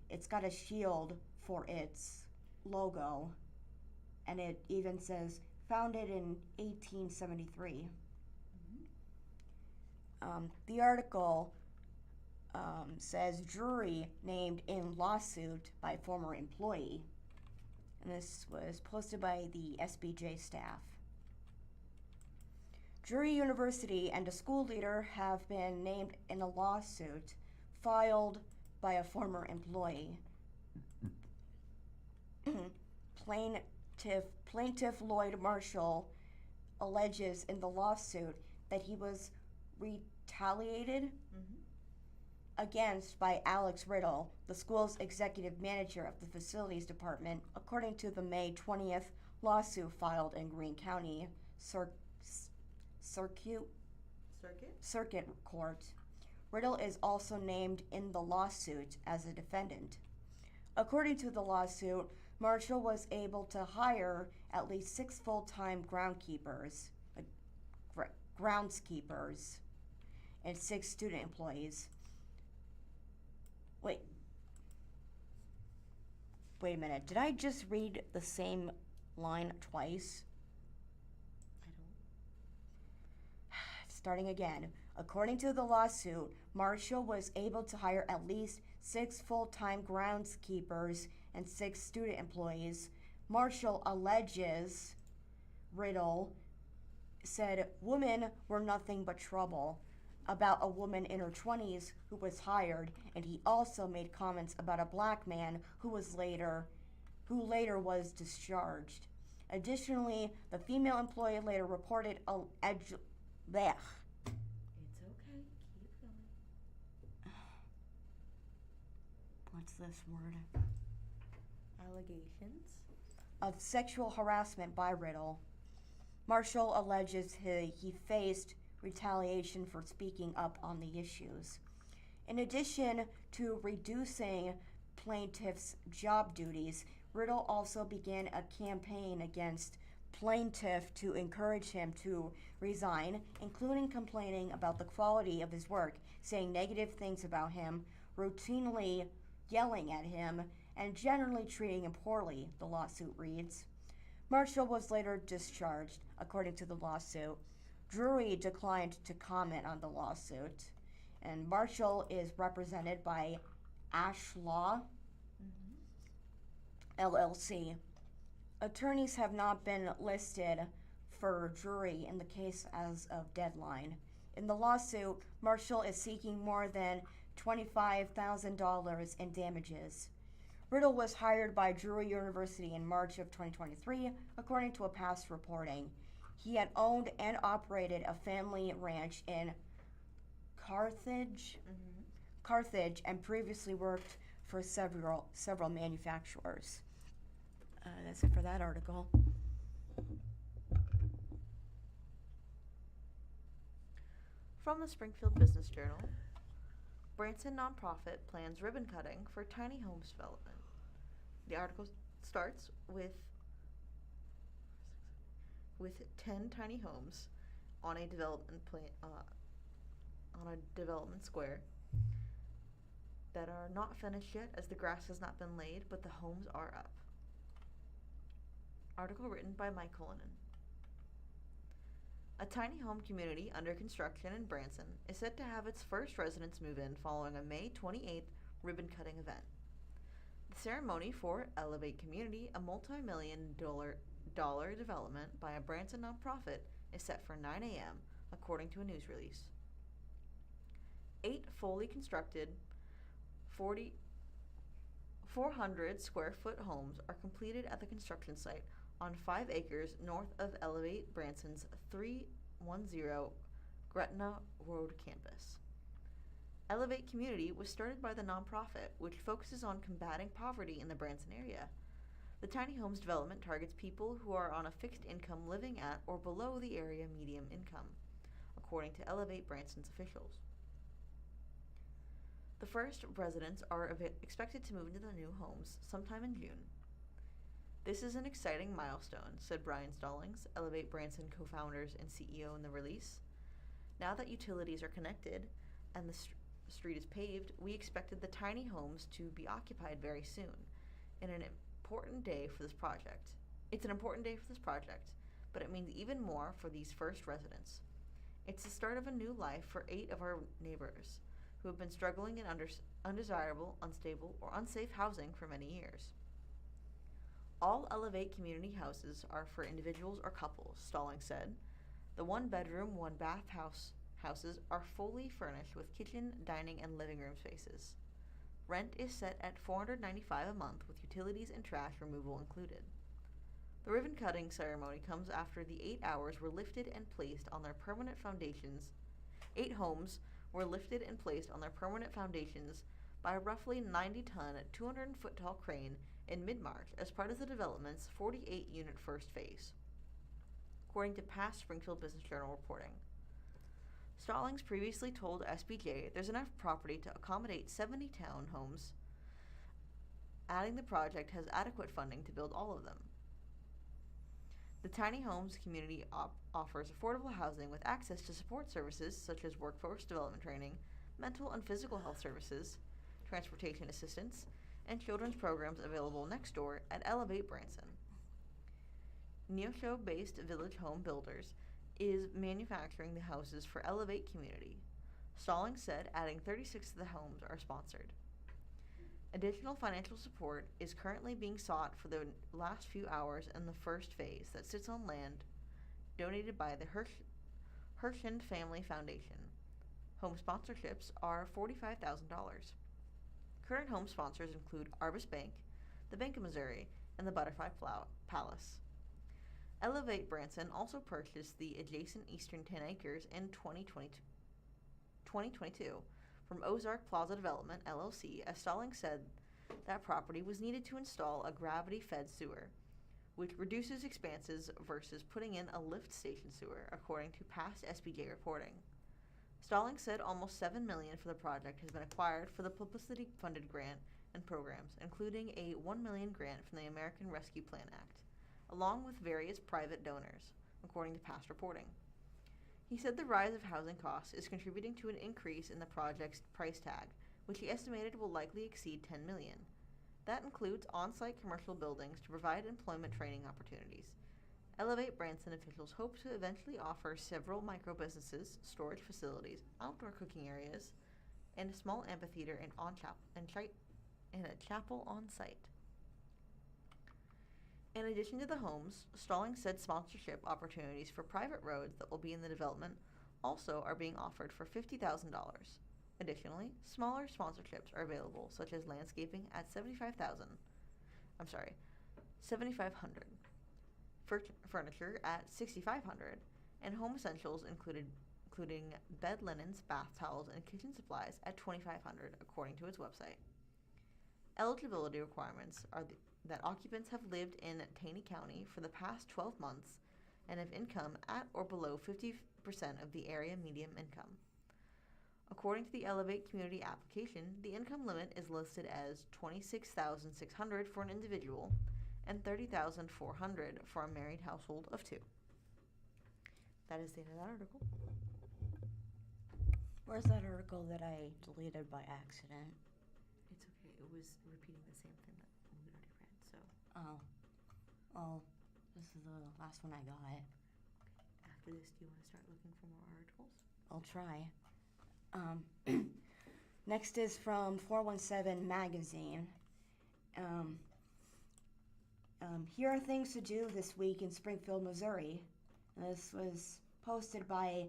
C: It's got a shield for its logo, and it even says founded in 1873. The article says Drury named in lawsuit by former employee, and this was posted by the SBJ staff. Drury University and a school leader have been named in a lawsuit filed by a former employee. Plaintiff Lloyd Marshall alleges in the lawsuit that he was retaliated against by Alex Riddle, the school's executive manager of the facilities department, according to the May 20th lawsuit filed in Greene County Circuit Court. Riddle is also named in the lawsuit as a defendant. According to the lawsuit, Marshall was able to hire at least 6 full-time groundskeepers, and 6 student employees. Wait a minute. Did I just read the same line twice? Starting again. According to the lawsuit, Marshall was able to hire at least 6 full-time groundskeepers and 6 student employees. Marshall alleges Riddle said women were nothing but trouble about a woman in her 20s who was hired, and he also made comments about a black man who later was discharged. Additionally, the female employee later reported
B: It's okay. Keep going.
C: what's this word?
B: Allegations.
C: Of sexual harassment by Riddle. Marshall alleges he faced retaliation for speaking up on the issues. In addition to reducing plaintiff's job duties, Riddle also began a campaign against plaintiff to encourage him to resign, including complaining about the quality of his work, saying negative things about him, routinely yelling at him, and generally treating him poorly, the lawsuit reads. Marshall was later discharged, according to the lawsuit. Drury declined to comment on the lawsuit, and Marshall is represented by Ash Law, LLC. Attorneys have not been listed for Drury in the case as of deadline. In the lawsuit, Marshall is seeking more than $25,000 in damages. Riddle was hired by Drury University in March of 2023, according to a past reporting. He had owned and operated a family ranch in Carthage, and previously worked for several manufacturers. That's it for that article.
B: From the Springfield Business Journal, Branson nonprofit plans ribbon cutting for tiny homes development. The article starts with 10 tiny homes on a development development square that are not finished yet, as the grass has not been laid, but the homes are up. Article written by Mike Cullinan. A tiny home community under construction in Branson is set to have its first residents move in following a May 28th ribbon-cutting event. The ceremony for Elevate Community, a multi-million-dollar development by a Branson nonprofit, is set for 9 a.m., according to a news release. 8 fully constructed 400-square-foot homes are completed at the construction site on 5 acres north of Elevate Branson's 310 Gretna Road campus. Elevate Community was started by the nonprofit, which focuses on combating poverty in the Branson area. The tiny homes development targets people who are on a fixed income living at or below the area median income, according to Elevate Branson's officials. The first residents are expected to move into the new homes sometime in June. This is an exciting milestone, said Brian Stallings, Elevate Branson co-founders and CEO, in the release. Now that utilities are connected and the street is paved, we expected the tiny homes to be occupied very soon. It's an important day for this project, but it means even more for these first residents. It's the start of a new life for 8 of our neighbors who have been struggling in undesirable, unstable, or unsafe housing for many years. All Elevate community houses are for individuals or couples, Stallings said. The 1-bedroom, 1-bath houses are fully furnished with kitchen, dining, and living room spaces. Rent is set at $495 a month with utilities and trash removal included. The ribbon cutting ceremony comes after the 8 hours were lifted and placed on their permanent foundations. 8 homes were lifted and placed on their permanent foundations by a roughly 90-ton, 200-foot-tall crane in mid-March as part of the development's 48-unit first phase, according to past Springfield Business Journal reporting. Stallings previously told SBJ there's enough property to accommodate 70 townhomes, adding the project has adequate funding to build all of them. The tiny homes community offers affordable housing with access to support services such as workforce development training, mental and physical health services, transportation assistance, and children's programs available next door at Elevate Branson. Neosho-based Village Home Builders is manufacturing the houses for Elevate Community. Stallings said adding 36 of the homes are sponsored. Additional financial support is currently being sought for the last few hours in the first phase that sits on land donated by the Hirschend Family Foundation. Home sponsorships are $45,000. Current home sponsors include Arbus Bank, the Bank of Missouri, and the Butterfly Palace. Elevate Branson also purchased the adjacent eastern 10 acres in 2022 from Ozarks Plaza Development, LLC, as Stallings said that property was needed to install a gravity-fed sewer, which reduces expenses versus putting in a lift station sewer, according to past SBJ reporting. Stallings said almost $7 million for the project has been acquired for the publicity-funded grant and programs, including a $1 million grant from the American Rescue Plan Act, along with various private donors, according to past reporting. He said the rise of housing costs is contributing to an increase in the project's price tag, which he estimated will likely exceed $10 million. That includes on-site commercial buildings to provide employment training opportunities. Elevate Branson officials hope to eventually offer several micro-businesses, storage facilities, outdoor cooking areas, and a small amphitheater and a chapel on site. In addition to the homes, Stallings said sponsorship opportunities for private roads that will be in the development also are being offered for $50,000. Additionally, smaller sponsorships are available, such as landscaping at $7,500, furniture at $6,500, and home essentials including bed linens, bath towels, and kitchen supplies at $2,500, according to its website. Eligibility requirements are that occupants have lived in Taney County for the past 12 months and have income at or below 50% of the area median income. According to the Elevate Community application, the income limit is listed as $26,600 for an individual and $30,400 for a married household of 2. That is the end of that article.
C: Where's that article that I deleted by accident?
B: It's okay. It was repeating the same thing that we already read, so.
C: Oh, this is the last one I got.
B: After this, do you want to start looking for more articles?
C: I'll try. Next is from 417 Magazine. Here are things to do this week in Springfield, Missouri. And this was posted by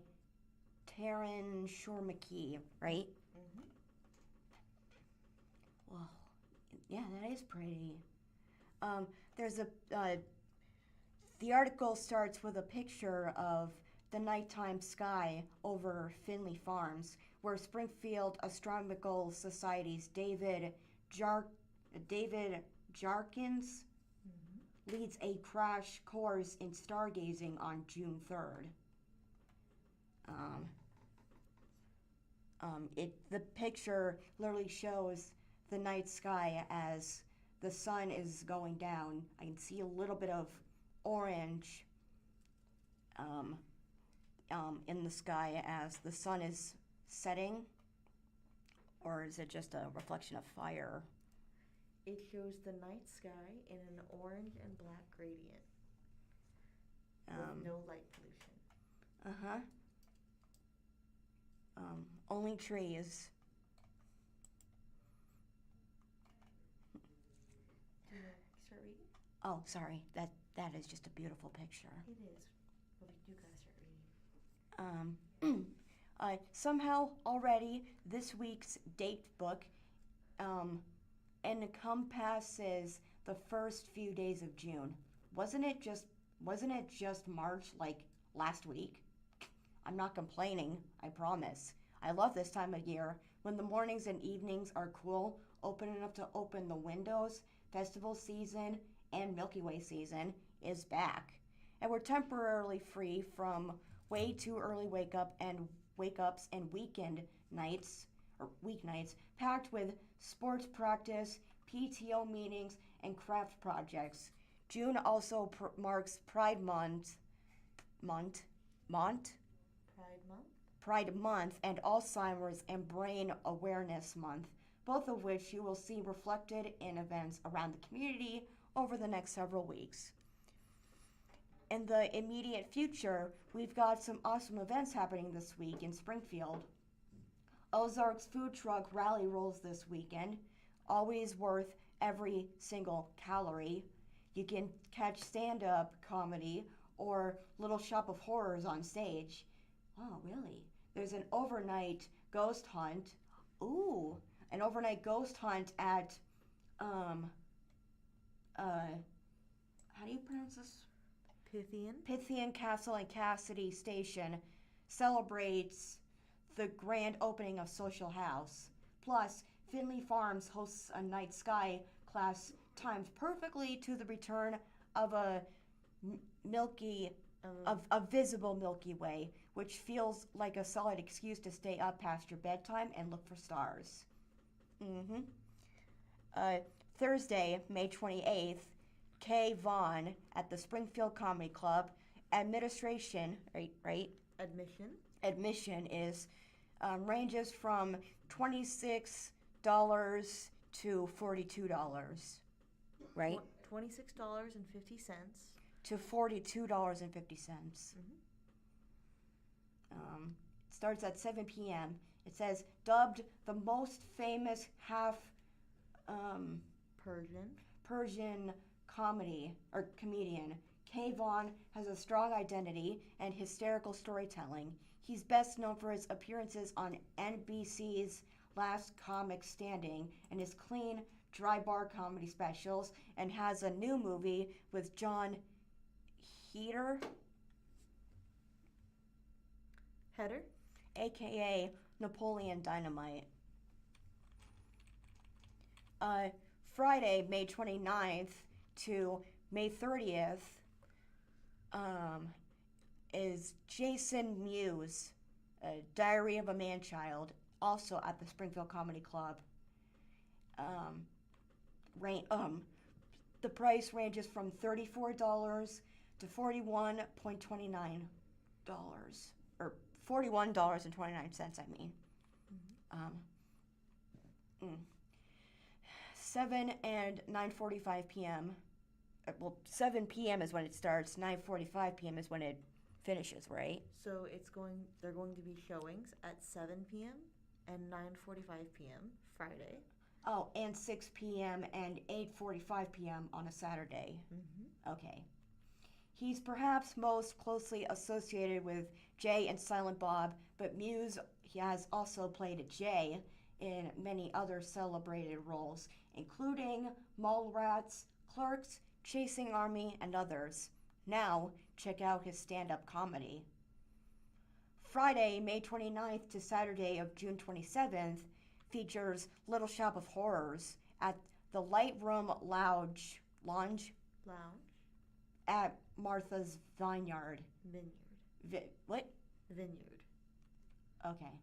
C: Taryn Shore McKee, right?
B: Mm-hmm.
C: Well, yeah, that is pretty. There's the article starts with a picture of the nighttime sky over Finley Farms, where Springfield Astronomical Society's David Jarkins leads a crash course in stargazing on June 3rd. The picture literally shows the night sky as the sun is going down. I can see a little bit of orange in the sky as the sun is setting, or is it just a reflection of fire?
B: It shows the night sky in an orange and black gradient with no light pollution.
C: Only trees.
B: Do you want to start reading?
C: Oh, sorry. That is just a beautiful picture.
B: It is. But we do gotta start reading.
C: Somehow already this week's date book encompasses the first few days of June. Wasn't it just March, like last week? I'm not complaining, I promise. I love this time of year when the mornings and evenings are cool, open enough to open the windows. Festival season and Milky Way season is back. And we're temporarily free from way too early wake-ups and weekend nights, or weeknights, packed with sports practice, PTO meetings, and craft projects. June also marks Pride Month and Alzheimer's and Brain Awareness Month, both of which you will see reflected in events around the community over the next several weeks. In the immediate future, we've got some awesome events happening this week in Springfield. Ozarks food truck rally rolls this weekend, always worth every single calorie. You can catch stand-up comedy or Little Shop of Horrors on stage. Oh, really? There's an overnight ghost hunt. Ooh, an overnight ghost hunt at, how do you pronounce this? Pythian Castle and Cassidy Station celebrates the grand opening of Social House. Plus, Finley Farms hosts a night sky class timed perfectly to the return of a visible Milky Way, which feels like a solid excuse to stay up past your bedtime and look for stars. Thursday, May 28th, Kay Vaughn at the Springfield Comedy Club. Administration, right? Admission is ranges from $26 to $42, right?
B: $26.50
C: to $42.50. It starts at 7 p.m. It says, dubbed the most famous half Persian comedian, Kayvon has a strong identity and hysterical storytelling. He's best known for his appearances on NBC's Last Comic Standing and his clean, dry bar comedy specials, and has a new movie with John Heder, aka Napoleon Dynamite. Friday, May 29th to May 30th is Jason Mewes, Diary of a Man-Child, also at the Springfield Comedy Club. The price ranges from $34 to $41.29, or $41.29, I mean. 7 and 9:45 p.m. Well, 7 p.m. is when it starts. 9:45 p.m. is when it finishes, right?
B: So they're going to be showings at 7 p.m. and 9:45 p.m. Friday.
C: Oh, and 6 p.m. and 8:45 p.m. on a Saturday.
B: Mm-hmm.
C: Okay. He's perhaps most closely associated with Jay and Silent Bob, but Mewes he has also played Jay in many other celebrated roles, including Mallrats, Clerks, Chasing Army, and others. Now, check out his stand-up comedy. Friday, May 29th to Saturday of June 27th features Little Shop of Horrors at the Lightroom Lounge at Martha's Vineyard. What?
B: Vineyard.
C: Okay.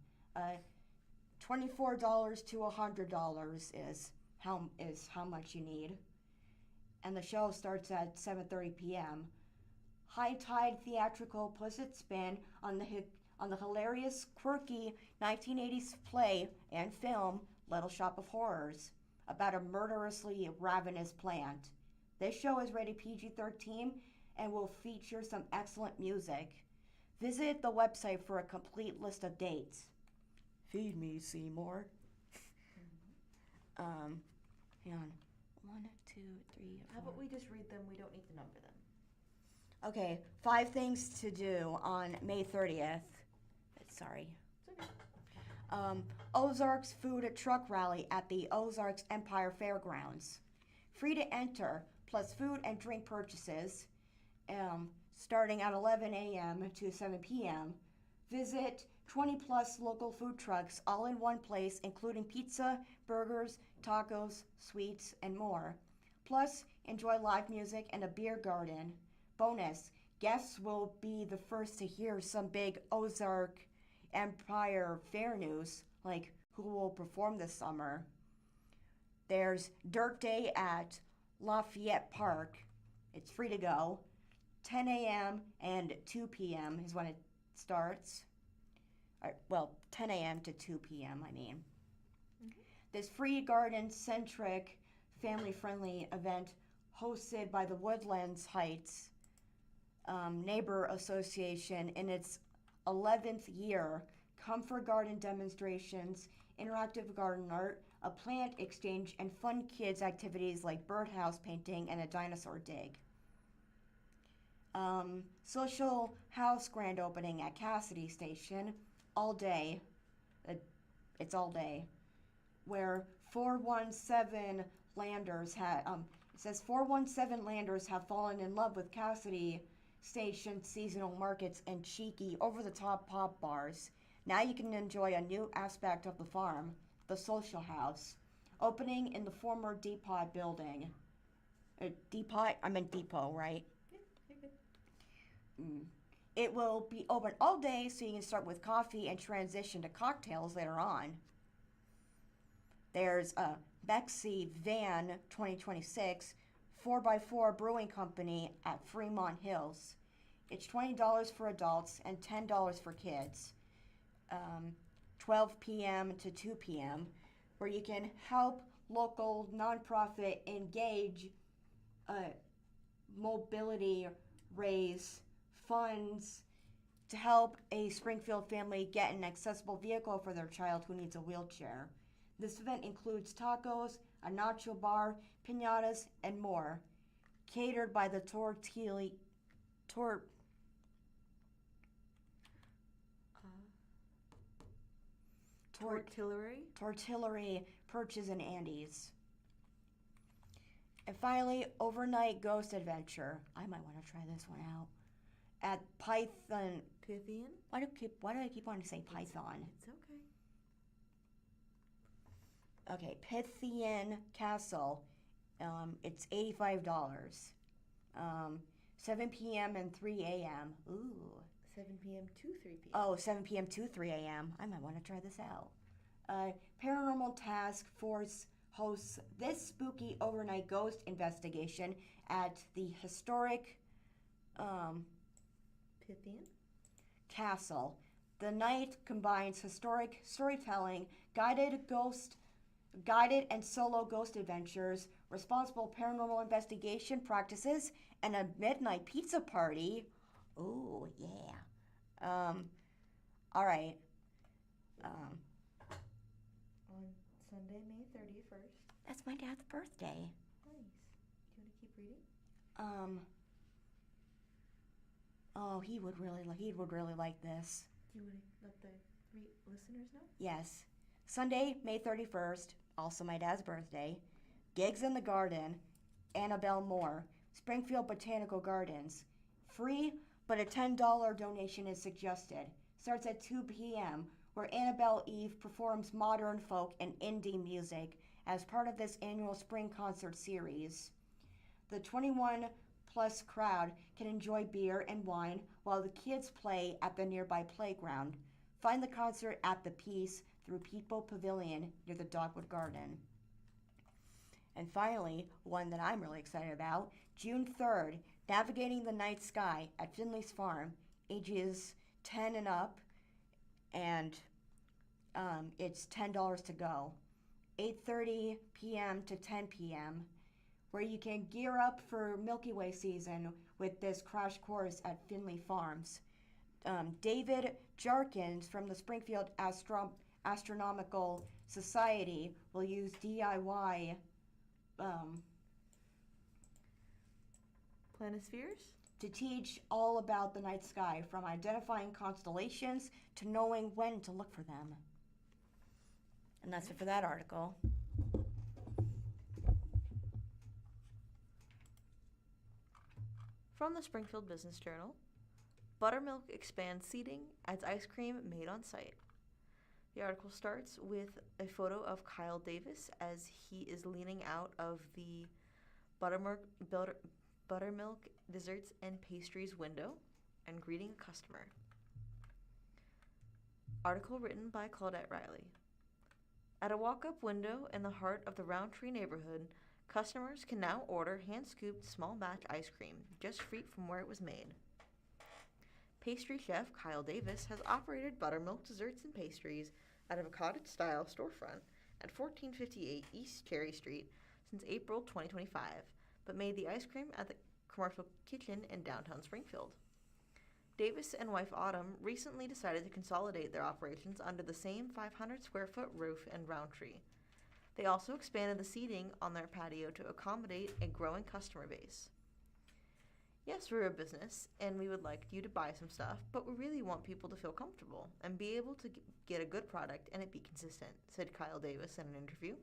C: $24 to $100 is how much you need. And the show starts at 7:30 p.m. High Tide Theatrical puts its spin on the hilarious, quirky 1980s play and film Little Shop of Horrors about a murderously ravenous plant. This show is rated PG-13 and will feature some excellent music. Visit the website for a complete list of dates. Feed me, Seymour. Hang on. 1, 2, 3, 4.
B: How about we just read them? We don't need to number them.
C: Okay, 5 things to do on May 30th. Sorry.
B: It's okay.
C: Ozarks Food Truck Rally at the Ozarks Empire Fairgrounds. Free to enter, plus food and drink purchases, starting at 11 a.m. to 7 p.m. Visit 20-plus local food trucks all in one place, including pizza, burgers, tacos, sweets, and more. Plus, enjoy live music and a beer garden. Bonus, guests will be the first to hear some big Ozark Empire Fair news, like who will perform this summer. There's Dirt Day at Lafayette Park. It's free to go. 10 a.m. and 2 p.m. is when it starts. Well, 10 a.m. to 2 p.m., I mean.
B: Mm-hmm.
C: This free garden-centric, family-friendly event hosted by the Woodlands Heights Neighbor Association in its 11th year. Comfort garden demonstrations, interactive garden art, a plant exchange, and fun kids activities like birdhouse painting and a dinosaur dig. Social house grand opening at Cassidy Station, all day. It's all day. Where 417 landers had, it says 417 landers have fallen in love with Cassidy Station seasonal markets and cheeky, over-the-top pop bars. Now you can enjoy a new aspect of the farm, the social house, opening in the former Depot building. Depot? I meant Depot, right?
B: Yeah, you're good.
C: It will be open all day, so you can start with coffee and transition to cocktails later on. There's a Bexy Van 2026 4x4 Brewing Company at Fremont Hills. It's $20 for adults and $10 for kids. 12 p.m. to 2 p.m., where you can help local nonprofit engage mobility, raise funds to help a Springfield family get an accessible vehicle for their child who needs a wheelchair. This event includes tacos, a nacho bar, piñatas, and more. Catered by the
B: Tortillery.
C: Perches and Andes. And finally, Overnight Ghost Adventure. I might want to try this one out. At Python.
B: Pythian?
C: Why do I keep wanting to say Python?
B: It's okay.
C: Okay, Pythian Castle. It's $85. 7 p.m. and 3 a.m. Ooh.
B: 7 p.m. to 3 p.m.
C: Oh, 7 p.m. to 3 a.m. I might want to try this out. Paranormal Task Force hosts this spooky overnight ghost investigation at the historic
B: Pythian?
C: Castle. The night combines historic storytelling, guided and solo ghost adventures, responsible paranormal investigation practices, and a midnight pizza party. Oh, yeah. All right.
B: On Sunday, May 31st.
C: That's my dad's birthday.
B: Nice. Do you want to keep reading?
C: Oh, he would really like this.
B: Do you want to let the listeners know?
C: Yes. Sunday, May 31st, also my dad's birthday. Gigs in the Garden, Annabelle Moore, Springfield Botanical Gardens. Free, but a $10 donation is suggested. Starts at 2 p.m., where Annabelle Eve performs modern folk and indie music as part of this annual spring concert series. The 21-plus crowd can enjoy beer and wine while the kids play at the nearby playground. Find the concert at The Peace through People Pavilion near the Dogwood Garden. And finally, one that I'm really excited about, June 3rd, Navigating the Night Sky at Finley's Farm, ages 10 and up, and it's $10 to go. 8:30 p.m. to 10 p.m., where you can gear up for Milky Way season with this crash course at Finley Farms. David Jarkins from the Springfield Astronomical Society will use DIY
B: Planispheres?
C: to teach all about the night sky, from identifying constellations to knowing when to look for them. And that's it for that article.
B: From the Springfield Business Journal, Buttermilk expands seating, adds ice cream made on site. The article starts with a photo of Kyle Davis as he is leaning out of the Buttermilk Desserts and Pastries window and greeting a customer. Article written by Claudette Riley. At a walk-up window in the heart of the Roundtree neighborhood, customers can now order hand-scooped small batch ice cream, just feet from where it was made. Pastry chef Kyle Davis has operated Buttermilk Desserts and Pastries out of a cottage-style storefront at 1458 East Cherry Street since April 2025, but made the ice cream at the commercial kitchen in downtown Springfield. Davis and wife Autumn recently decided to consolidate their operations under the same 500-square-foot roof in Roundtree. They also expanded the seating on their patio to accommodate a growing customer base. Yes, we're a business, and we would like you to buy some stuff, but we really want people to feel comfortable and be able to get a good product and it be consistent, said Kyle Davis in an interview.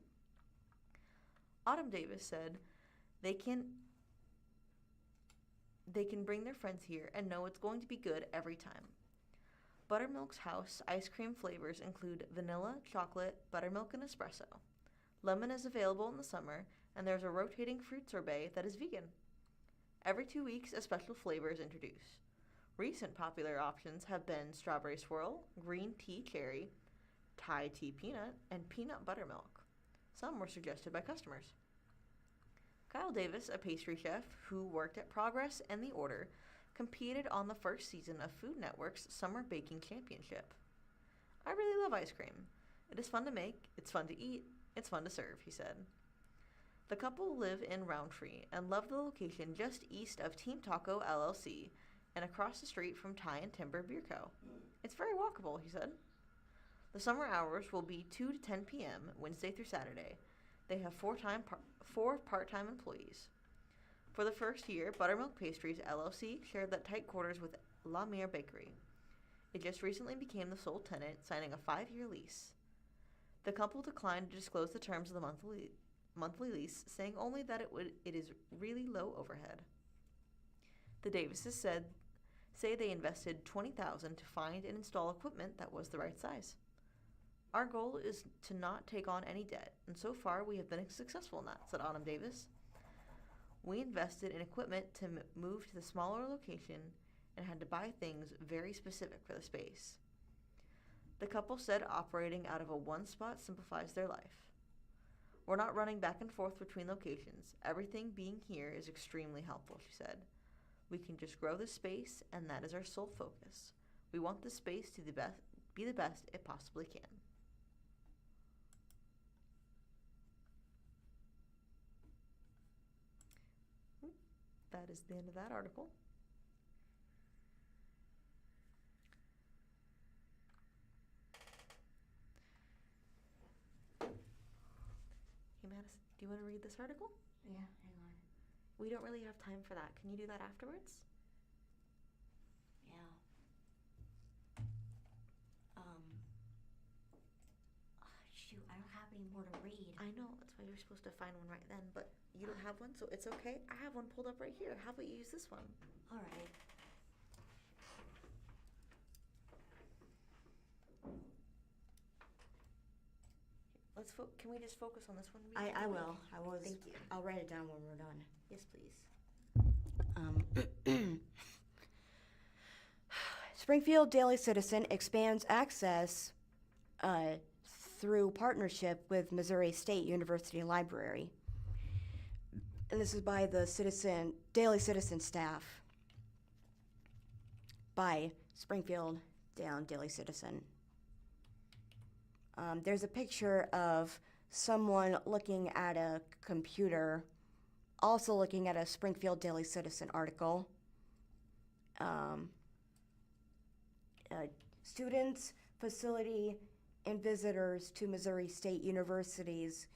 B: Autumn Davis said they can bring their friends here and know it's going to be good every time. Buttermilk's house ice cream flavors include vanilla, chocolate, buttermilk, and espresso. Lemon is available in the summer, and there's a rotating fruit sorbet that is vegan. Every 2 weeks, a special flavor is introduced. Recent popular options have been strawberry swirl, green tea cherry, Thai tea peanut, and peanut buttermilk. Some were suggested by customers. Kyle Davis, a pastry chef who worked at Progress and The Order, competed on the first season of Food Network's Summer Baking Championship. I really love ice cream. It is fun to make, it's fun to eat, it's fun to serve, he said. The couple live in Roundtree and love the location just east of Team Taco LLC and across the street from Tie and Timber Beer Co. It's very walkable, he said. The summer hours will be 2 to 10 p.m. Wednesday through Saturday. They have four part-time employees. For the first year, Buttermilk Pastries LLC shared that tight quarters with La Mere Bakery. It just recently became the sole tenant, signing a 5-year lease. The couple declined to disclose the terms of the monthly lease, saying only that it is really low overhead. The Davises say they invested $20,000 to find and install equipment that was the right size. Our goal is to not take on any debt, and so far we have been successful in that, said Autumn Davis. We invested in equipment to move to the smaller location and had to buy things very specific for the space. The couple said operating out of a one-spot simplifies their life. We're not running back and forth between locations. Everything being here is extremely helpful, she said. We can just grow the space, and that is our sole focus. We want the space to be the best it possibly can. That is the end of that article. Hey, Madison, do you want to read this article?
C: Yeah, hang on.
B: We don't really have time for that. Can you do that afterwards?
C: Yeah. Shoot, I don't have any more to read.
B: I know, that's why you're supposed to find one right then, but you don't have one, so it's okay. I have one pulled up right here. How about you use this one?
C: All right.
B: Can we just focus on this one?
C: I will.
B: Thank you.
C: I'll write it down when we're done.
B: Yes, please.
C: Springfield Daily Citizen expands access through partnership with Missouri State University Library. And this is by the Daily Citizen staff by Springfield Daily Citizen. There's a picture of someone looking at a computer, also looking at a Springfield Daily Citizen article. Students, facility, and visitors to Missouri State University's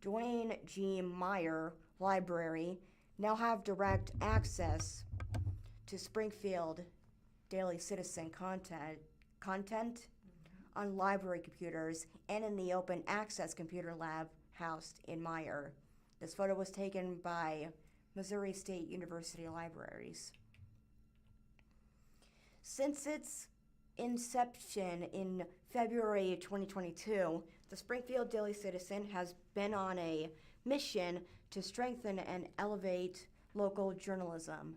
C: Dwayne G. Meyer Library now have direct access to Springfield Daily Citizen content on library computers and in the open access computer lab housed in Meyer. This photo was taken by Missouri State University Libraries. Since its inception in February 2022, the Springfield Daily Citizen has been on a mission to strengthen and elevate local journalism.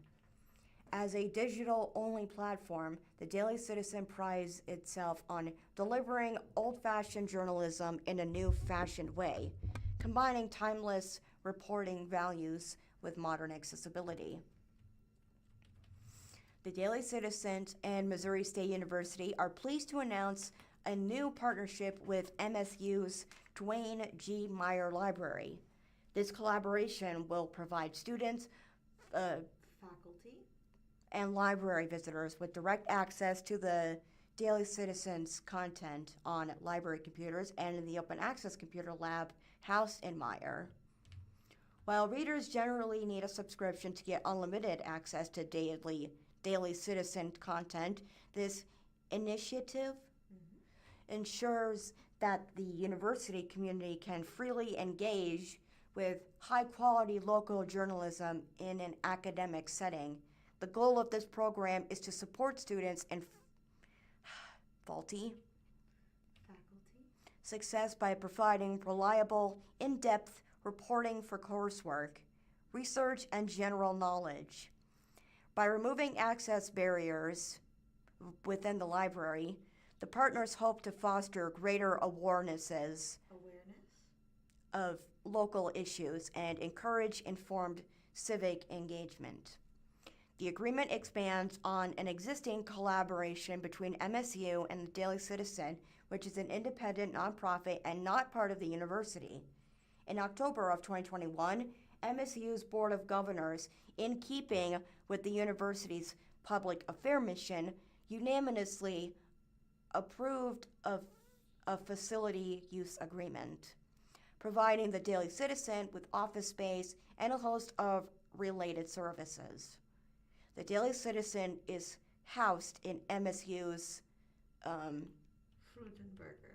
C: As a digital-only platform, the Daily Citizen prides itself on delivering old-fashioned journalism in a new-fashioned way, combining timeless reporting values with modern accessibility. The Daily Citizen and Missouri State University are pleased to announce a new partnership with MSU's Dwayne G. Meyer Library. This collaboration will provide students,
B: Faculty,
C: and library visitors with direct access to the Daily Citizen's content on library computers and in the open access computer lab housed in Meyer. While readers generally need a subscription to get unlimited access to Daily Citizen content, this initiative ensures that the university community can freely engage with high-quality local journalism in an academic setting. The goal of this program is to support students in faculty success by providing reliable, in-depth reporting for coursework, research, and general knowledge. By removing access barriers within the library, the partners hope to foster greater awareness of local issues and encourage informed civic engagement. The agreement expands on an existing collaboration between MSU and the Daily Citizen, which is an independent nonprofit and not part of the university. In October of 2021, MSU's Board of Governors, in keeping with the university's public affairs mission, unanimously approved of a facility use agreement. providing the Daily Citizen with office space and a host of related services. The Daily Citizen is housed in MSU's
B: Frudenberger.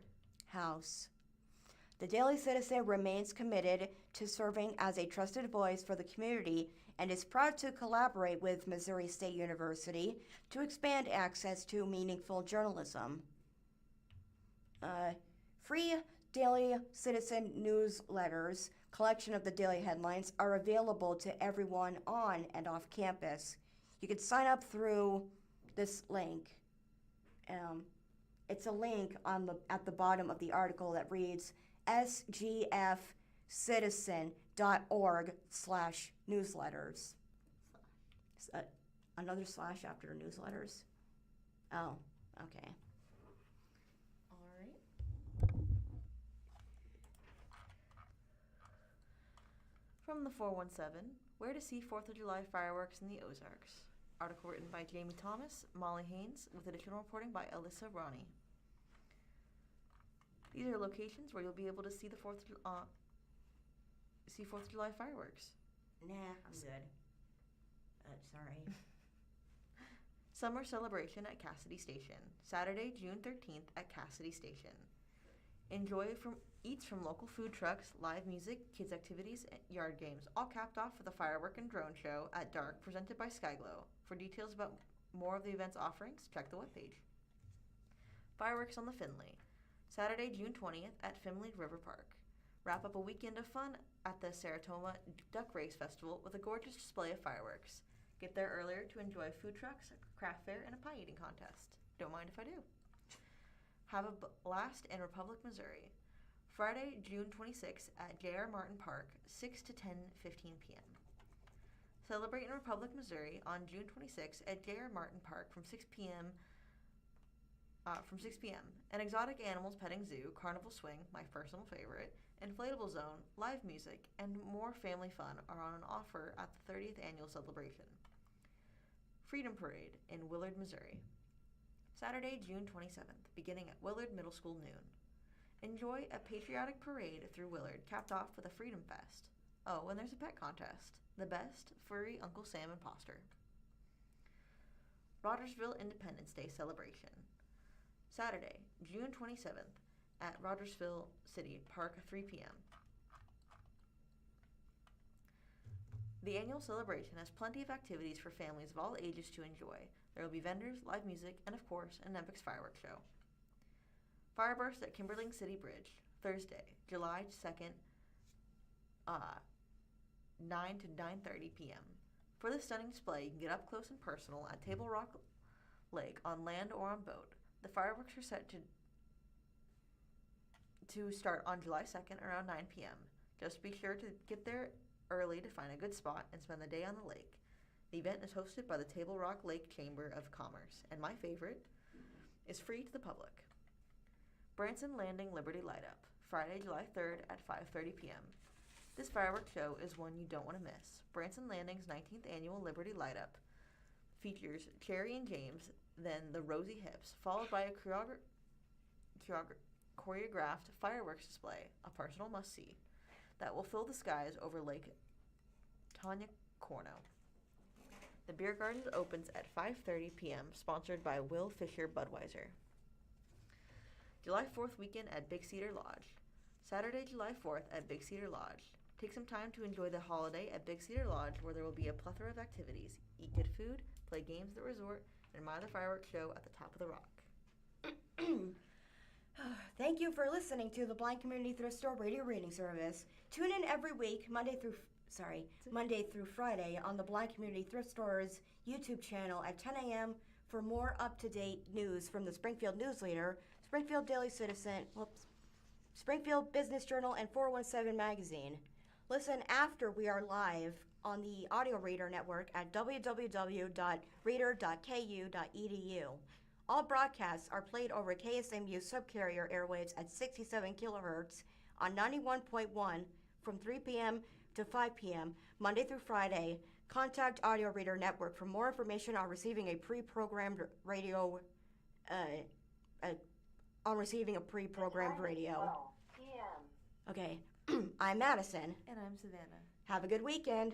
C: house. The Daily Citizen remains committed to serving as a trusted voice for the community and is proud to collaborate with Missouri State University to expand access to meaningful journalism. Free Daily Citizen newsletters, collection of the daily headlines, are available to everyone on and off campus. You can sign up through this link. It's a link at the bottom of the article that reads sgfcitizen.org/newsletters. Another slash after newsletters? Oh, okay.
B: All right. From the 417, Where to See 4th of July Fireworks in the Ozarks. Article written by Jamie Thomas, Molly Haynes, with additional reporting by Alyssa Ronnie. These are locations where you'll be able to see the 4th of July fireworks.
C: Nah, I'm good. Sorry.
B: Summer celebration at Cassidy Station, Saturday, June 13th at Cassidy Station. Eats from local food trucks, live music, kids' activities, and yard games, all capped off with a firework and drone show at dark presented by Skyglow. For details about more of the event's offerings, check the webpage. Fireworks on the Finley, Saturday, June 20th at Finley River Park. Wrap up a weekend of fun at the Saratoga Duck Race Festival with a gorgeous display of fireworks. Get there earlier to enjoy food trucks, a craft fair, and a pie eating contest. Don't mind if I do. Have a blast in Republic, Missouri. Friday, June 26th at J.R. Martin Park, 6 to 10:15 p.m. Celebrate in Republic, Missouri on June 26th at J.R. Martin Park from 6 p.m. An exotic animals petting zoo, carnival swing, my personal favorite, inflatable zone, live music, and more family fun are on offer at the 30th annual celebration. Freedom Parade in Willard, Missouri. Saturday, June 27th, beginning at Willard Middle School noon. Enjoy a patriotic parade through Willard, capped off with a Freedom Fest. Oh, and there's a pet contest. The best, furry Uncle Sam imposter. Rogersville Independence Day celebration. Saturday, June 27th, at Rogersville City Park, 3 p.m. The annual celebration has plenty of activities for families of all ages to enjoy. There will be vendors, live music, and of course, an Olympics fireworks show. Fireburst at Kimberling City Bridge, Thursday, July 2nd, 9 to 9:30 p.m. For this stunning display, you can get up close and personal at Table Rock Lake on land or on boat. The fireworks are set to start on July 2nd around 9 p.m. Just be sure to get there early to find a good spot and spend the day on the lake. The event is hosted by the Table Rock Lake Chamber of Commerce, and my favorite is free to the public. Branson Landing Liberty Light Up, Friday, July 3rd at 5:30 p.m. This fireworks show is one you don't want to miss. Branson Landing's 19th annual Liberty Light Up features Cherry and James, then the Rosy Hips, followed by a choreographed fireworks display, a personal must-see, that will fill the skies over Lake Tanya-Corno. The beer garden opens at 5:30 p.m., sponsored by Will Fisher Budweiser. July 4th weekend at Big Cedar Lodge. Saturday, July 4th at Big Cedar Lodge. Take some time to enjoy the holiday at Big Cedar Lodge, where there will be a plethora of activities. Eat good food, play games at the resort, and admire the fireworks show at the top of the rock.
C: Thank you for listening to the Blind Community Thrift Store radio reading service. Tune in every week, Monday through Friday, on the Blind Community Thrift Store's YouTube channel at 10 a.m. for more up-to-date news from the Springfield News-Leader, Springfield Daily Citizen, Springfield Business Journal, and 417 Magazine. Listen after we are live on the Audio Reader Network at www.reader.ku.edu. All broadcasts are played over KSMU subcarrier airwaves at 67 kilohertz on 91.1 from 3 p.m. to 5 p.m. Monday through Friday. Contact Audio Reader Network for more information on receiving a pre-programmed radio.
D: The time is 12 p.m.
C: Okay, I'm Madison.
B: And I'm Savannah.
C: Have a good weekend.